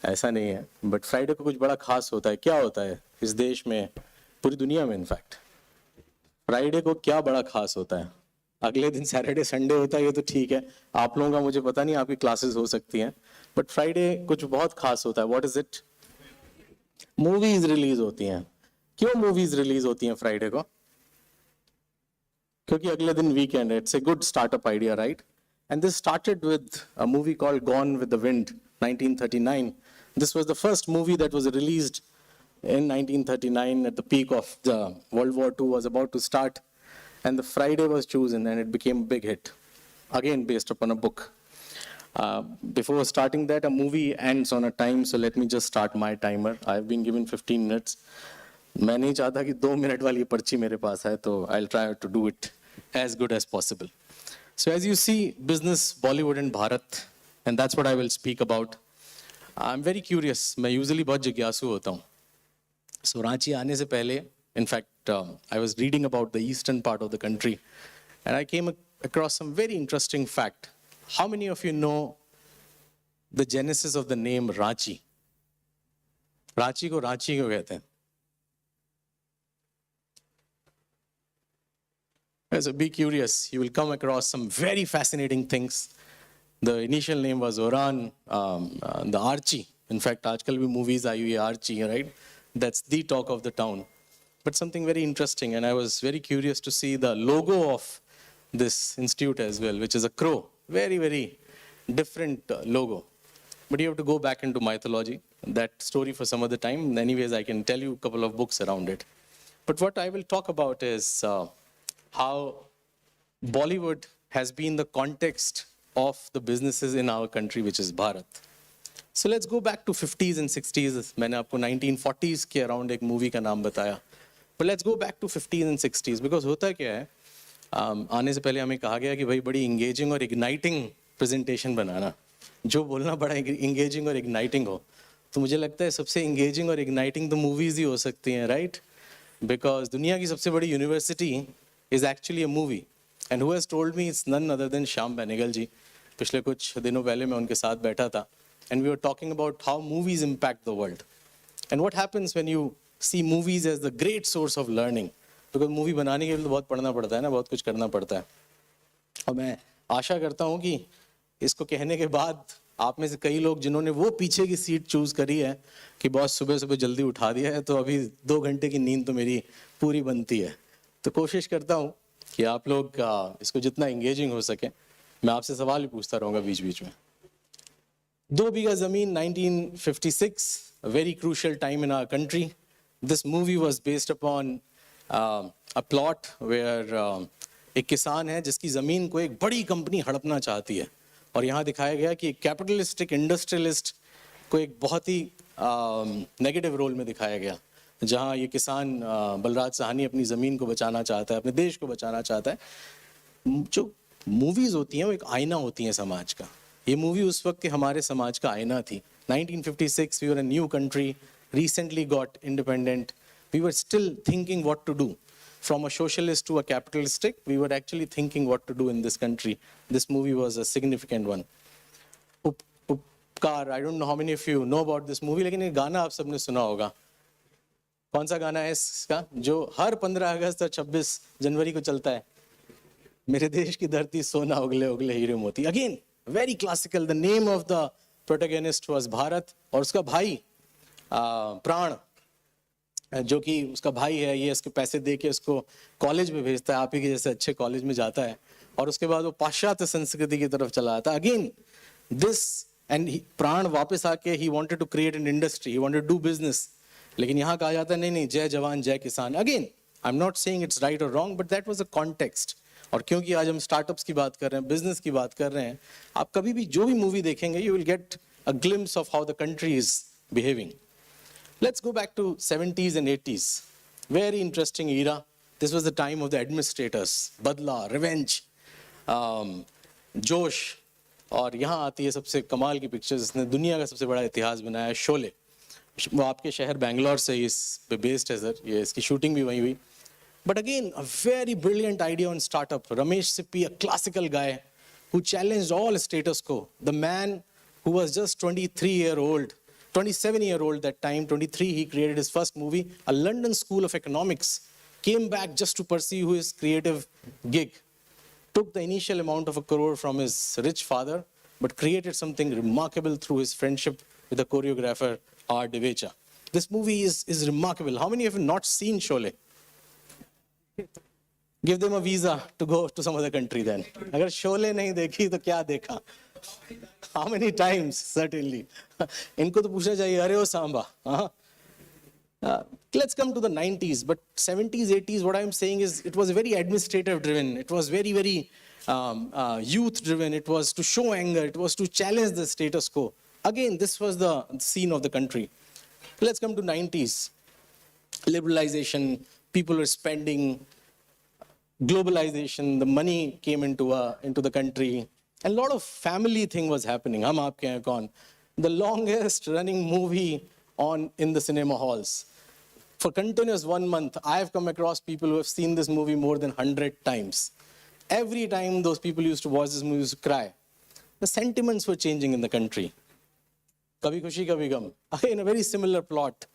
ऐसा नहीं है, बट फ्राइडे को कुछ बड़ा खास होता है. क्या होता है इस देश में, पूरी दुनिया में इनफैक्ट? फ्राइडे को क्या बड़ा खास होता है? अगले दिन सैटरडे संडे होता है, ये तो ठीक है, आप लोगों का मुझे पता नहीं, आपकी क्लासेस हो सकती हैं, बट फ्राइडे कुछ बहुत खास होता है. What is it? Movies release होती हैं. क्यों मूवीज रिलीज होती हैं फ्राइडे को? क्योंकि अगले दिन वीकेंड है. It's a good startup idea, right? And this started with a movie called gone with the wind, 1939. This was the first movie that was released in 1939 at the peak of the World War II was about to start, and the Friday was chosen and it became a big hit, again based upon a book. Before starting that, a movie ends on a time, so let me just start my timer. I've been given 15 minutes. मैं नहीं चाहता कि 2 minute वाली पर्ची मेरे पास है, तो I'll try to do it as good as possible. So as you see, business, Bollywood and Bharat, and that's what I will speak about. I'm very curious. मैं usually बहुत जिज्ञासु होता हूँ. So Ranchi आने से पहले, in fact, I was reading about the eastern part of the country, and I came across some very interesting fact. How many of you know the genesis of the name Ranchi? Ranchi को Ranchi क्यों कहते हैं? So be curious. You will come across some very fascinating things. The initial name was Oran, the Archie. In fact, आजकल भी movies आई हुई है Archie, right? That's the talk of the town. But something very interesting, and I was very curious to see the logo of this institute as well, which is a crow. Very, very different logo. But you have to go back into mythology. That story for some other time. Anyways, I can tell you a couple of books around it. But what I will talk about is how Bollywood has been the context of the businesses in our country, which is Bharat. So let's go back to 50s and 60s. मैंने आपको 1940s के around एक movie का नाम बताया. But let's go back to 50s and 60s, because होता क्या है, आने से पहले हमें कहा गया कि भाई बड़ी engaging और igniting presentation बनाना, जो बोलना बड़ा engaging और igniting हो. तो मुझे लगता है सबसे इंगेजिंग और इग्नाइटिंग तो मूवीज ही हो सकती हैं, राइट? बिकॉज दुनिया की सबसे बड़ी university is actually a movie, and who has told me it's none other than Shyam Benegal ji. पिछले कुछ दिनों पहले मैं उनके साथ बैठा था, and we were talking about how movies impact the world and what happens when you see movies as the great source of learning. Because movie बनाने के लिए तो बहुत पढ़ना पड़ता है ना, बहुत कुछ करना पड़ता है. और मैं आशा करता हूँ कि इसको कहने के बाद आप में से कई लोग जिन्होंने वो पीछे की सीट चूज करी है कि बॉस सुबह सुबह जल्दी उठा दिया है, तो अभी 2 घंटे की नींद तो मेरी पूरी बनती है. तो कोशिश करता हूँ कि आप लोग इसको जितना एंगेजिंग हो सके. मैं आपसे सवाल भी पूछता रहूँगा बीच बीच में. 2 बीघा जमीन, 1956, a very crucial time in our country. This movie was based upon a plot where एक किसान है जिसकी ज़मीन को एक बड़ी कंपनी हड़पना चाहती है, और यहाँ दिखाया गया कि एक कैपिटलिस्टिक इंडस्ट्रियलिस्ट को एक बहुत ही नेगेटिव रोल में दिखाया गया, जहाँ ये किसान बलराज साहनी अपनी ज़मीन को बचाना चाहता है, अपने देश को बचाना चाहता है. जो मूवीज़ होती हैं वो एक आईना होती हैं समाज का. ये मूवी उस वक्त के हमारे समाज का आईना थी. 1956, we were a new country, recently got independent. We were still thinking what to do. From a socialist to a capitalistic, we were actually thinking what to do in this country. This movie was a significant one. Upkar, I don't know how many of you know about this movie, लेकिन ये गाना आप सबने सुना होगा. कौन सा गाना है इसका जो हर 15 अगस्त और 26 जनवरी को चलता है? मेरे देश की धरती सोना उगले उगले हीरे मोती. Again, very classical. The name of the protagonist was Bharat, और उसका भाई प्राण, जो कि उसका भाई है, ये इसके पैसे दे के उसको कॉलेज में भेजता है, आप ही के जैसे अच्छे कॉलेज में जाता है, और उसके बाद वो पाश्चात्य संस्कृति की तरफ चला आता है. अगेन दिस एंड प्राण वापस आके he wanted to create an industry, he wanted to do business, लेकिन यहाँ कहा जाता है नहीं नहीं, जय जवान जय किसान. Again I am not saying it's right or wrong, but that was a context. और क्योंकि आज हम स्टार्टअप्स की बात कर रहे हैं, बिजनेस की बात कर रहे हैं, आप कभी भी जो भी मूवी देखेंगे you will get a glimpse of how the country is behaving. Let's go back to 70s and 80s. Very interesting era. This was the time of the administrators. Badla, revenge, जोश. और यहाँ आती है सबसे कमाल की picture जिसने दुनिया का सबसे बड़ा इतिहास बनाया, शोले. वो आपके शहर बैंगलोर से इस पे बेस्ड है सर, ये इसकी शूटिंग भी वहीं हुई. But again, a very brilliant idea on startup. Ramesh Sippy, a classical guy who challenged all status quo. The man who was just 27-year-old that time, 23, he created his first movie. A London School of Economics came back just to pursue his creative gig. Took the initial amount of 1 crore from his rich father, but created something remarkable through his friendship with the choreographer R. Devecha. This movie is remarkable. How many of you have not seen Sholay? Give them a visa to go to some other country then. Agar Sholay nahi dekhi, to kya dekha? How many times? Certainly. Inko to puchna chahiye, are o samba. Let's come to the 90s, but 70s, 80s, what I'm saying is it was very administrative driven. It was very, very youth driven. It was to show anger. It was to challenge the status quo. Again, this was the scene of the country. Let's come to 90s. Liberalization, people were spending, globalization, the money came into the country. A lot of family thing was happening. Hum aapke hain kaun? The longest running movie in the cinema halls. For continuous 1 month, I have come across people who have seen this movie more than 100 times. Every time those people used to watch this movie, used to cry. The sentiments were changing in the country. Kabhi Khushi Kabhi Gum. Again, a very similar plot,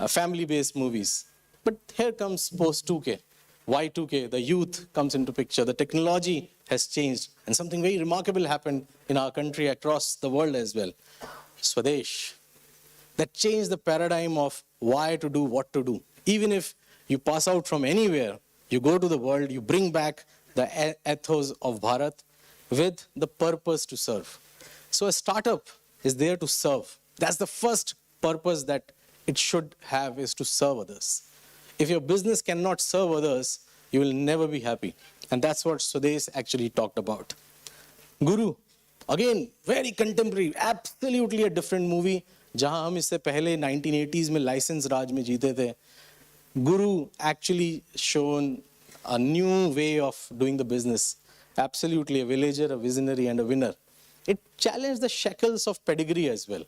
family-based movies. But here comes post-2K, Y2K, the youth comes into picture. The technology has changed, and something very remarkable happened in our country, across the world as well. Swadesh. That changed the paradigm of why to do, what to do. Even if you pass out from anywhere, you go to the world, you bring back the ethos of Bharat with the purpose to serve. So a startup is there to serve. That's the first purpose that it should have, is to serve others. If your business cannot serve others, you will never be happy. And that's what Swadesh actually talked about. Guru, again, very contemporary, absolutely a different movie. जहाँ हम इससे पहले 1980s में licence राज में जीते थे. Guru actually shown a new way of doing the business. Absolutely a villager, a visionary, and a winner. It challenged the shackles of pedigree as well.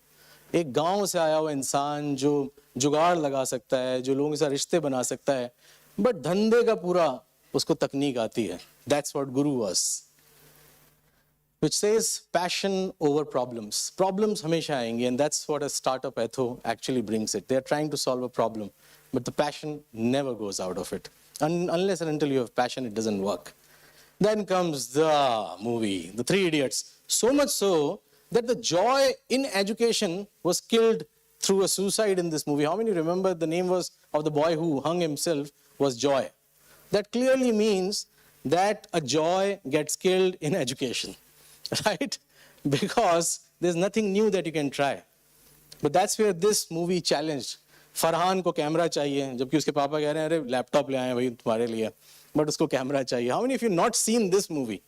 एक गांव से आया हुआ इंसान जो जुगाड़ लगा सकता है, जो लोगों के साथ रिश्ते बना सकता है, बट धंधे का पूरा उसको तकनीक आती है. That's what Guru was. Which says passion over problems. Problems हमेशा आएंगे, and that's what a startup etho actually brings it. They are trying to solve a problem, but the passion never goes out of it. Unless and until you have passion, it doesn't work. Then comes the movie, The Three Idiots. So much so that the joy in education was killed through a suicide in this movie. How many remember the name was of the boy who hung himself was Joy? That clearly means that a joy gets killed in education, right? Because there's nothing new that you can try. But that's where this movie challenged. Farhan को camera चाहिए, जबकि उसके पापा कह रहे हैं अरे laptop ले आए भाई तुम्हारे लिए, बट उसको कैमरा चाहिए. How many of you not seen this movie?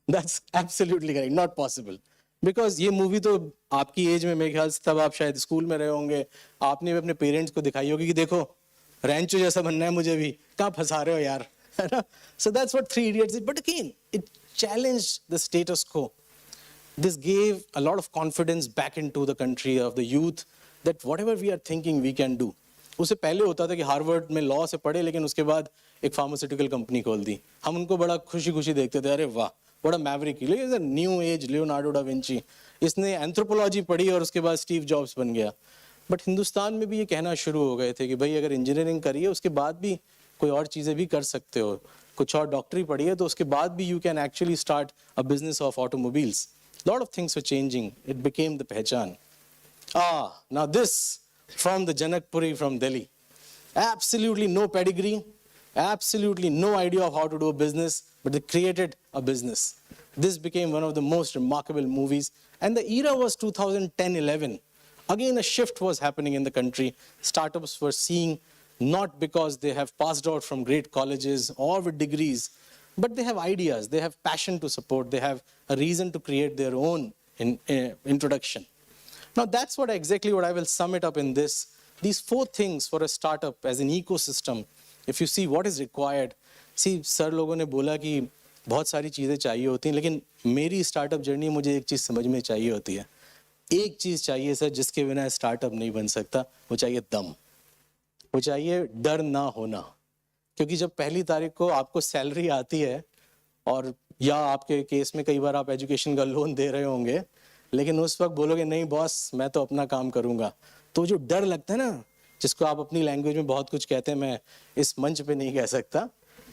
That's absolutely correct, not possible. Because ये मूवी तो आपकी एज में मेरे ख्याल से तब आप शायद स्कूल में रहे होंगे, आपने भी अपने पेरेंट्स को दिखाई होगी कि देखो रैंचो जैसा बनना है मुझे भी, कहाँ फंसा रहे हो यार, है ना? So that's what Three Idiots did. But again, it challenged the status quo. This gave a lot of confidence back into the country of the youth that whatever we are thinking we can do. उससे पहले होता था कि Harvard में law से पढ़े लेकिन उसके बाद एक फार्मास्यूटिकल कंपनी खोल दी. हम उनको बड़ा खुशी खुशी देखते थे, अरे वाह बड़ा Maverick, new age Leonardo da Vinci, इसने एंथ्रोपोलॉजी पढ़ी और उसके बाद स्टीव जॉब्स बन गया. बट हिंदुस्तान में भी ये कहना शुरू हो गए थे कि भाई अगर इंजीनियरिंग करिए उसके बाद भी कोई और चीज़ें भी कर सकते हो, कुछ और डॉक्टरी पढ़ी है तो उसके बाद भी you can actually start a business of automobiles. Lot of things were changing. It became the pehchan. Now this from the Janakpuri from Delhi. Absolutely no pedigree, absolutely no idea of how to do a business, but they created a business. This became one of the most remarkable movies. And the era was 2010-11. Again, a shift was happening in the country. Startups were seeing not because they have passed out from great colleges or with degrees, but they have ideas, they have passion to support, they have a reason to create their own introduction. Now that's exactly what I will sum it up in this. These 4 things for a startup as an ecosystem, if you see what is required. See, sir लोगों ने बोला कि बहुत सारी चीज़ें चाहिए होती हैं, लेकिन मेरी स्टार्टअप जर्नी मुझे एक चीज़ समझ में चाहिए होती है. एक चीज़ चाहिए सर जिसके बिना स्टार्टअप नहीं बन सकता, वो चाहिए दम, वो चाहिए डर ना होना. क्योंकि जब पहली तारीख को आपको सैलरी आती है और या आपके केस में कई बार आप एजुकेशन का लोन दे रहे होंगे, लेकिन उस वक्त बोलोगे नहीं बॉस मैं तो अपना काम करूंगा, तो जो डर लगता है ना, जिसको आप अपनी लैंग्वेज में बहुत कुछ कहते हैं, मैं इस मंच पे नहीं कह सकता,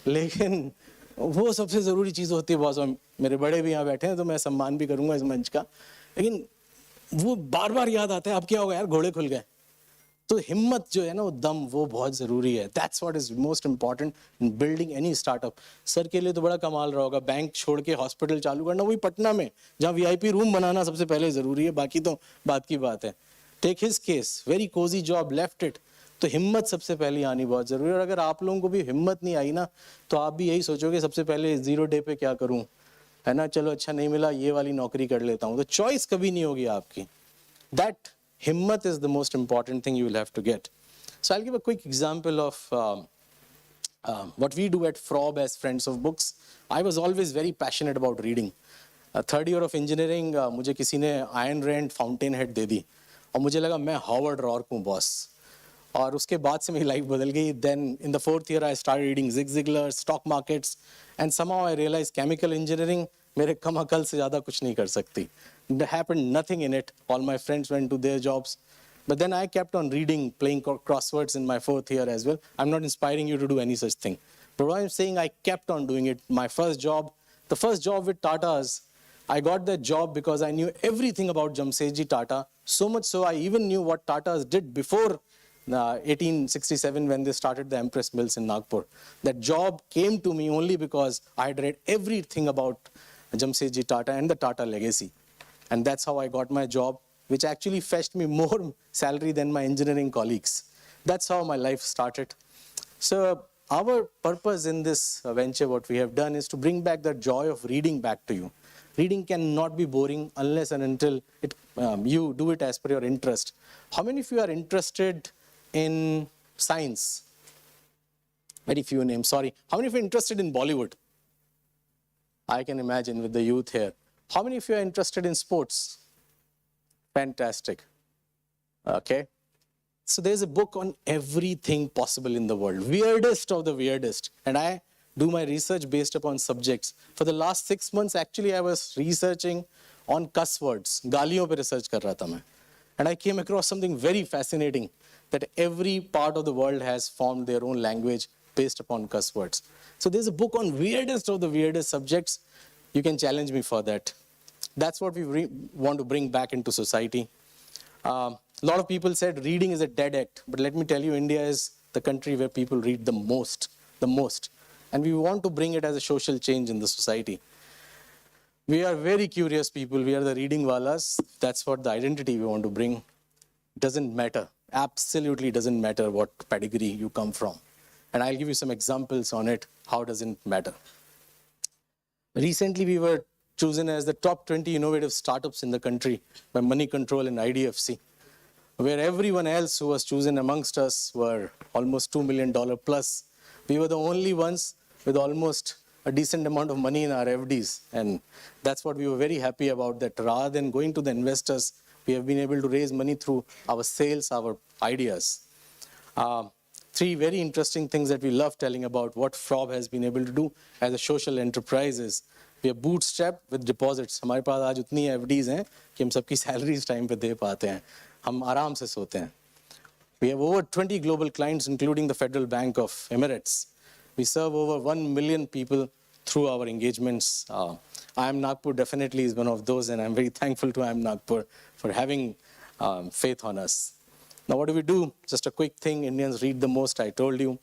लेकिन वो सबसे ज़रूरी चीज़ होती है बॉस. मेरे बड़े भी यहाँ बैठे हैं तो मैं सम्मान भी करूंगा इस मंच का, लेकिन वो बार बार याद आता है अब क्या होगा यार घोड़े खुल गए. तो हिम्मत जो है ना, वो दम, वो बहुत ज़रूरी है. That's what is most important in building any startup. Sir के लिए तो बड़ा कमाल रहा होगा बैंक छोड़ के हॉस्पिटल चालू करना, वही पटना में जहाँ VIP रूम बनाना सबसे पहले ज़रूरी है, बाकी तो बात की बात है. Take his case, very cozy job, left it. तो हिम्मत सबसे पहले आनी बहुत ज़रूरी है. और अगर आप लोगों को भी हिम्मत नहीं आई ना, तो आप भी यही सोचोगे सबसे पहले 0 डे पे क्या करूँ, है ना, चलो अच्छा नहीं मिला ये वाली नौकरी कर लेता हूँ. तो चॉइस कभी नहीं होगी आपकी. That himmat is the most important thing you will have to get. So I'll give a quick example of what we do at Frob as Friends of Books. I was always very passionate about reading. Third year of engineering, मुझे किसी ने Ayn Rand Fountainhead दे दी और मुझे लगा मैं Howard Roark हूँ boss. और उसके बाद से मेरी लाइफ बदल गई. Then in the 4th year I started reading Zig Ziglar, stock markets, and somehow I realized chemical engineering मेरे कम अकल से ज़्यादा कुछ नहीं कर सकती. There happened nothing in it. All my friends went to their jobs. But then I kept on reading, playing crosswords in my 4th year as well. I'm not inspiring you to do any such thing. But what I'm saying, I kept on doing it. My first job, the first job with Tata's, I got that job because I knew everything about Jamsetji Tata. So much so I even knew what Tata's did before 1867 when they started the Empress Mills in Nagpur. That job came to me only because I had read everything about Jamsetji Tata and the Tata legacy. And that's how I got my job, which actually fetched me more salary than my engineering colleagues. That's how my life started. So our purpose in this venture, what we have done is to bring back the joy of reading back to you. Reading cannot be boring unless and until you do it as per your interest. How many of you are interested in science? Very few names, sorry. How many of you are interested in Bollywood? I can imagine with the youth here. How many of you are interested in sports? Fantastic. Okay. So there's a book on everything possible in the world, weirdest of the weirdest. And I do my research based upon subjects. For the last 6 months, actually, I was researching on cuss words. Gaaliyon pe research kar raha tha main. And I came across something very fascinating, that every part of the world has formed their own language based upon cuss words. So there's a book on weirdest of the weirdest subjects. You can challenge me for that. That's what we want to bring back into society. A lot of people said reading is a dead act, but let me tell you, India is the country where people read the most. And we want to bring it as a social change in the society. We are very curious people. We are the reading walas. That's what the identity we want to bring. Doesn't matter. Absolutely doesn't matter what pedigree you come from. And I'll give you some examples on it. How doesn't matter? Recently, we were chosen as the top 20 innovative startups in the country by Money Control and IDFC, where everyone else who was chosen amongst us were almost $2 million plus. We were the only ones with almost a decent amount of money in our FDs. And that's what we were very happy about, that rather than going to the investors, we have been able to raise money through our sales, our ideas. Three very interesting things that we love telling about what FROB has been able to do as a social enterprise is, we are bootstrapped with deposits. हमारे पास आज उतनी FDs हैं कि हम सबकी salaries time पे दे पाते हैं. हम आराम से सोते हैं. We have over 20 global clients, including the Federal Bank of Emirates. We serve over 1 million people through our engagements. IIM Nagpur definitely is one of those, and I'm very thankful to IIM Nagpur for having faith on us. Now, what do we do? Just a quick thing. Indians read the most, I told you.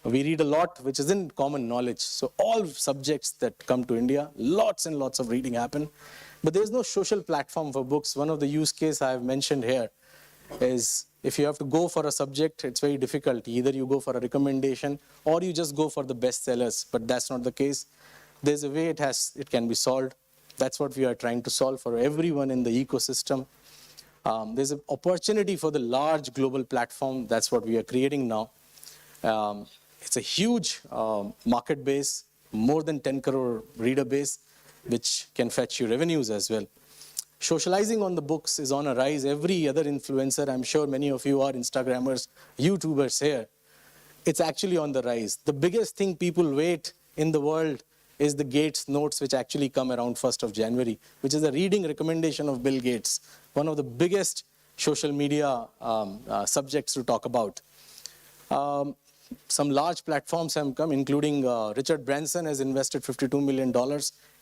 We read a lot, which isn't common knowledge. So all subjects that come to India, lots and lots of reading happen. But there's no social platform for books. One of the use cases I've mentioned here is if you have to go for a subject, it's very difficult. Either you go for a recommendation or you just go for the bestsellers, but that's not the case. There's a way it can be solved. That's what we are trying to solve for everyone in the ecosystem. There's an opportunity for the large global platform. That's what we are creating now. It's a huge market base, more than 10 crore reader base, which can fetch you revenues as well. Socializing on the books is on a rise. Every other influencer, I'm sure many of you are Instagrammers, YouTubers here, it's actually on the rise. The biggest thing people wait in the world is the Gates notes, which actually come around 1st of January, which is a reading recommendation of Bill Gates, one of the biggest social media subjects to talk about. Some large platforms have come, including Richard Branson has invested $52 million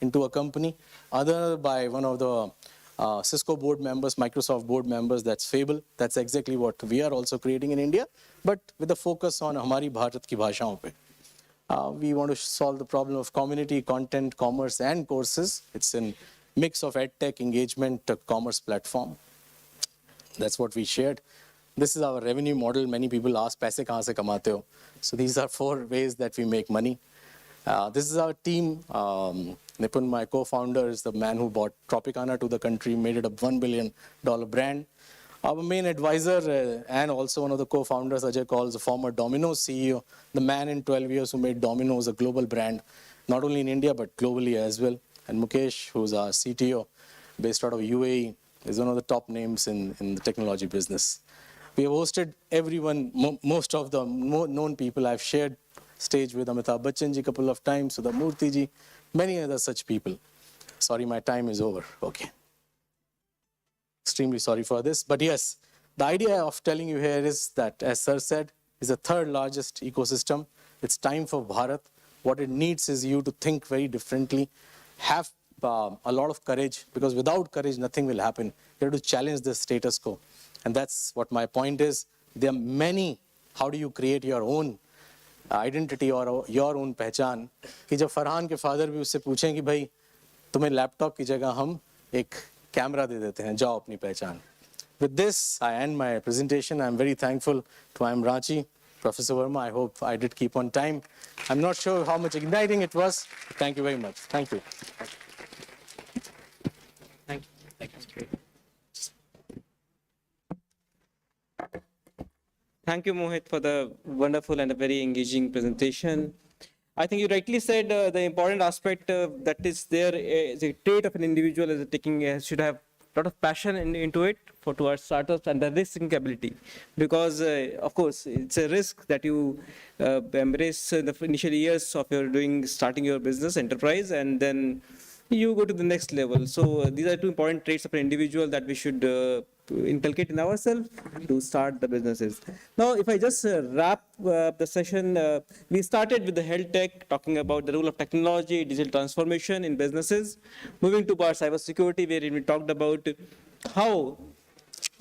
into a company. Other by one of the Cisco board members, Microsoft board members, that's Fable. That's exactly what we are also creating in India, but with a focus on Hamari Bharat ki bhashaon pe. We want to solve the problem of community, content, commerce, and courses. It's a mix of EdTech, engagement, commerce platform. That's what we shared. This is our revenue model. Many people ask, "Paise kahan se kamate ho?" So these are 4 ways that we make money. This is our team. Nipun, my co-founder, is the man who brought Tropicana to the country, made it a $1 billion brand. Our main advisor and also one of the co-founders, Ajay Kaul, is a former Domino's CEO, the man in 12 years who made Domino's a global brand, not only in India, but globally as well. And Mukesh, who's our CTO, based out of UAE, is one of the top names in the technology business. We have hosted everyone, most of the known people. I've shared stage with Amitabh Bachchan ji a couple of times, Sudha Murthy ji, many other such people. Sorry, my time is over. Okay. Extremely sorry for this. But yes, the idea of telling you here is that, as Sir said, is the 3rd largest ecosystem. It's time for Bharat. What it needs is you to think very differently, have a lot of courage, because without courage, nothing will happen. You have to challenge the status quo. And that's what my point is. There are many, how do you create your own identity or your own पहचान, कि जब फरहान के father भी उससे पूछें कि भाई तुम्हें लैपटॉप की जगह हम एक कैमरा दे देते हैं, जाओ अपनी पहचान. With this, I end my presentation. I'm very thankful to IIM Ranchi, Professor Verma. I hope I did keep on time. I'm not sure how much igniting it was. Thank you very much. Thank you. Thank you. Thank you. Thank you, Mohit, for the wonderful and a very engaging presentation. I think you rightly said the important aspect that is there, the trait of an individual is taking should have a lot of passion into it for towards startups and the risk ability, because of course it's a risk that you embrace in the initial years of your starting your business enterprise, and then you go to the next level. So these are two important traits of an individual that we should inculcate in ourselves to start the businesses. Now, if I just wrap the session, we started with the health tech, talking about the role of technology, digital transformation in businesses, moving to our cybersecurity, where we talked about how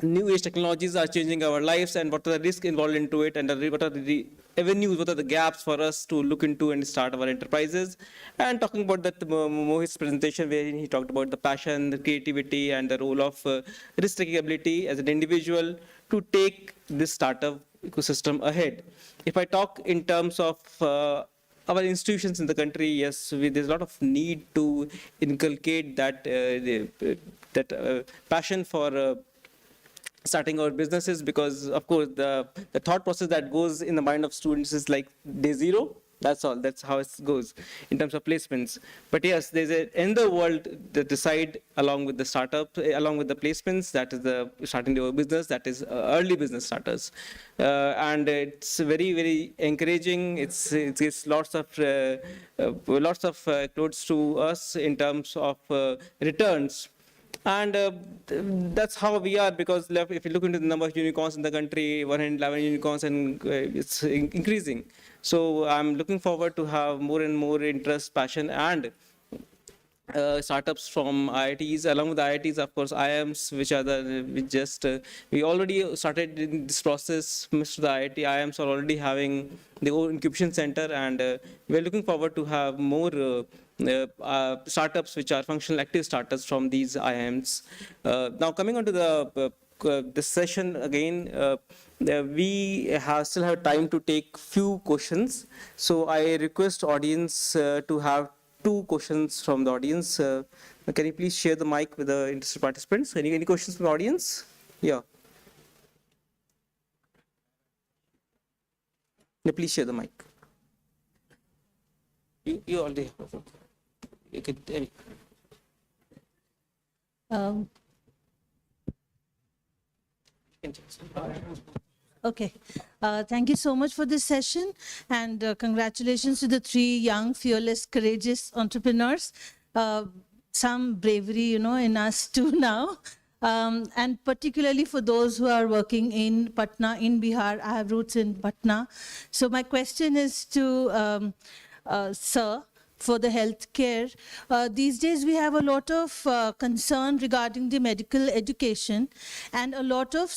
new age technologies are changing our lives and what are the risks involved into it, and what are the avenues, what are the gaps for us to look into and start our enterprises. And talking about that Mohit's presentation, where he talked about the passion, the creativity, and the role of risk-taking ability as an individual to take this startup ecosystem ahead. If I talk in terms of our institutions in the country, yes, there's a lot of need to inculcate that passion for starting our businesses, because of course the thought process that goes in the mind of students is like day zero. That's all. That's how it goes in terms of placements. But yes, there's in the world that decide along with the startup, along with the placements. That is the starting your business. That is early business starters, and it's very, very encouraging. It gives lots of clothes to us in terms of returns. And that's how we are, because if you look into the number of unicorns in the country, 111 unicorns, and it's increasing. So I'm looking forward to have more and more interest, passion, and startups from IITs, along with the IITs, of course, IIMs, which are we already started in this process. Most of the IIT IIMs are already having their own incubation center, and we're looking forward to have more startups which are functional active startups from these IIMs. Now coming on to this session again, we still have time to take few questions. So I request audience to have 2 questions from the audience. Can you please share the mic with the interested participants? Any questions from the audience? Yeah. Please share the mic. You already have. You could. Okay. Thank you so much for this session, and congratulations to the 3 young, fearless, courageous entrepreneurs. Some bravery, in us too now. And particularly for those who are working in Patna, in Bihar. I have roots in Patna. So my question is to Sir, for the healthcare. These days we have a lot of concern regarding the medical education, and a lot of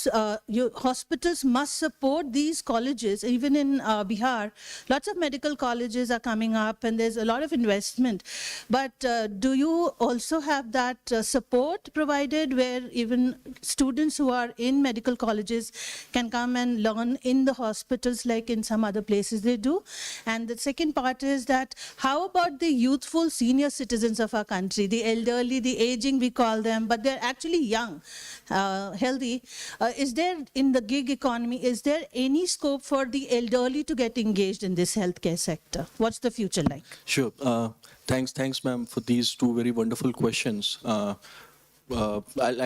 hospitals must support these colleges. Even in Bihar, lots of medical colleges are coming up, and there's a lot of investment. But do you also have that support provided, where even students who are in medical colleges can come and learn in the hospitals like in some other places they do? And the second part is that, how about the youthful senior citizens of our country, the elderly, the aging we call them, but they're actually young, healthy. Is there, in the gig economy, is there any scope for the elderly to get engaged in this healthcare sector? What's the future like? Sure. Thanks, ma'am, for these 2 very wonderful questions. I'll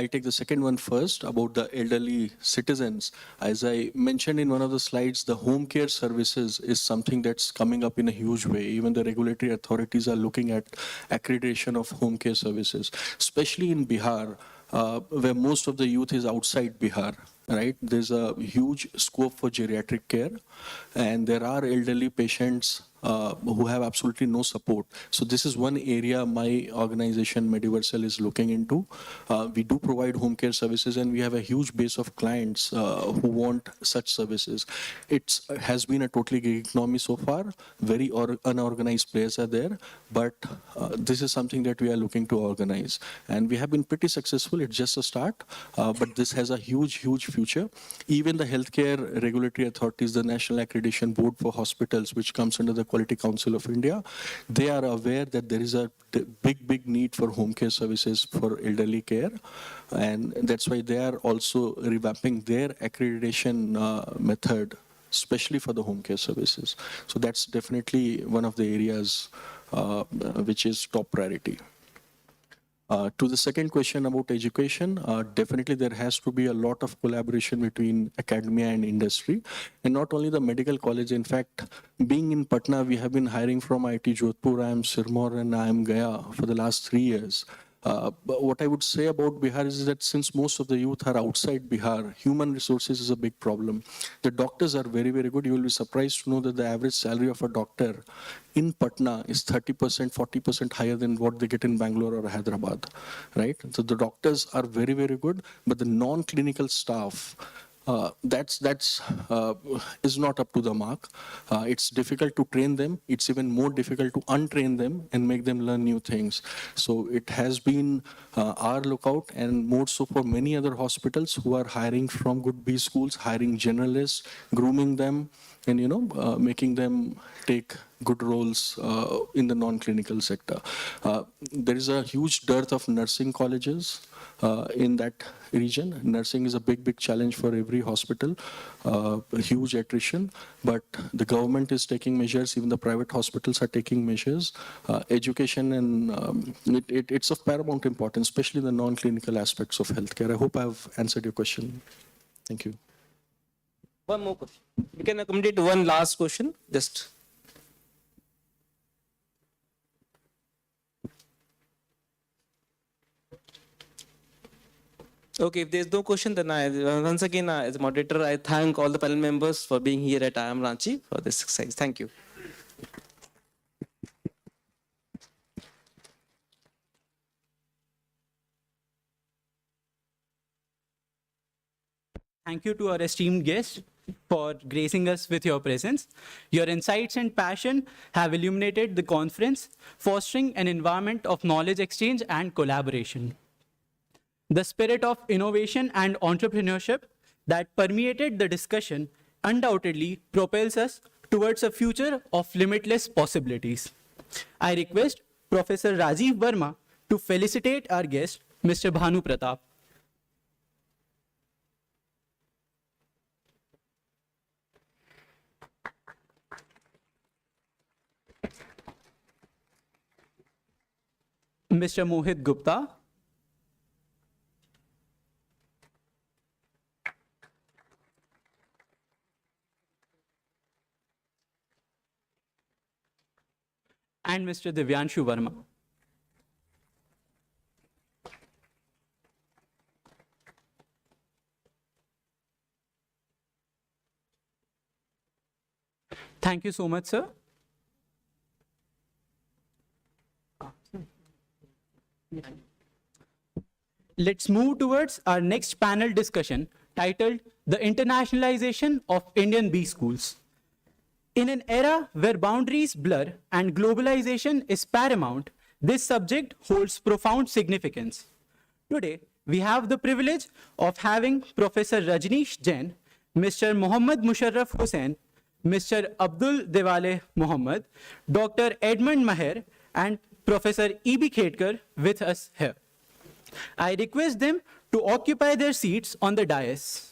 take the second one first about the elderly citizens. As I mentioned in one of the slides, the home care services is something that's coming up in a huge way. Even the regulatory authorities are looking at accreditation of home care services, especially in Bihar, where most of the youth is outside Bihar. Right? There's a huge scope for geriatric care, and there are elderly patients who have absolutely no support. So this is one area my organization Mediversal is looking into. We do provide home care services, and we have a huge base of clients who want such services. It has been a totally gig economy so far. Very unorganized players are there, but this is something that we are looking to organize, and we have been pretty successful. It's just a start, but this has a huge future. Even the healthcare regulatory authorities, the National Accreditation Board for Hospitals, which comes under the Quality Council of India, they are aware that there is a big need for home care services for elderly care, and that's why they are also revamping their accreditation method especially for the home care services. So that's definitely one of the areas which is top priority. To the second question about education, definitely there has to be a lot of collaboration between academia and industry, and not only the medical college. In fact, being in Patna, we have been hiring from IIT Jodhpur, IIM Sirmaur, and IIM Gaya for the last 3 years. But what I would say about Bihar is that since most of the youth are outside Bihar, human resources is a big problem. The doctors are very, very good. You will be surprised to know that the average salary of a doctor in Patna is 30%, 40% higher than what they get in Bangalore or Hyderabad, right? So the doctors are very, very good, but the non-clinical staff, that's is not up to the mark. It's difficult to train them. It's even more difficult to untrain them and make them learn new things. So it has been our lookout, and more so for many other hospitals who are hiring from good B schools, hiring generalists, grooming them, and making them take good roles in the non-clinical sector. There is a huge dearth of nursing colleges in that region. Nursing is a big, big challenge for every hospital, huge attrition, but the government is taking measures, even the private hospitals are taking measures. Education, and it's of paramount importance, especially the non-clinical aspects of healthcare. I hope I've answered your question. Thank you. One more question. We can accommodate one last question. Just. Okay, if there's no question, then once again, as a moderator, I thank all the panel members for being here at IIM Ranchi for this exercise. Thank you. Thank you to our esteemed guests for gracing us with your presence. Your insights and passion have illuminated the conference, fostering an environment of knowledge exchange and collaboration. The spirit of innovation and entrepreneurship that permeated the discussion undoubtedly propels us towards a future of limitless possibilities. I request Professor Rajiv Verma to felicitate our guest, Mr. Bhanu Pratap. Mr. Mohit Gupta. And Mr. Divyanshu Verma. Thank you so much, sir. Let's move towards our next panel discussion titled The Internationalization of Indian B Schools. In an era where boundaries blur and globalization is paramount, this subject holds profound significance. Today, we have the privilege of having Professor Rajneesh Jain, Mr. Mohammad Musharraf Hussain, Mr. Abdul Dewale Mohammad, Dr. Edmund Maher, and Professor E.B. Khedkar with us here. I request them to occupy their seats on the dais.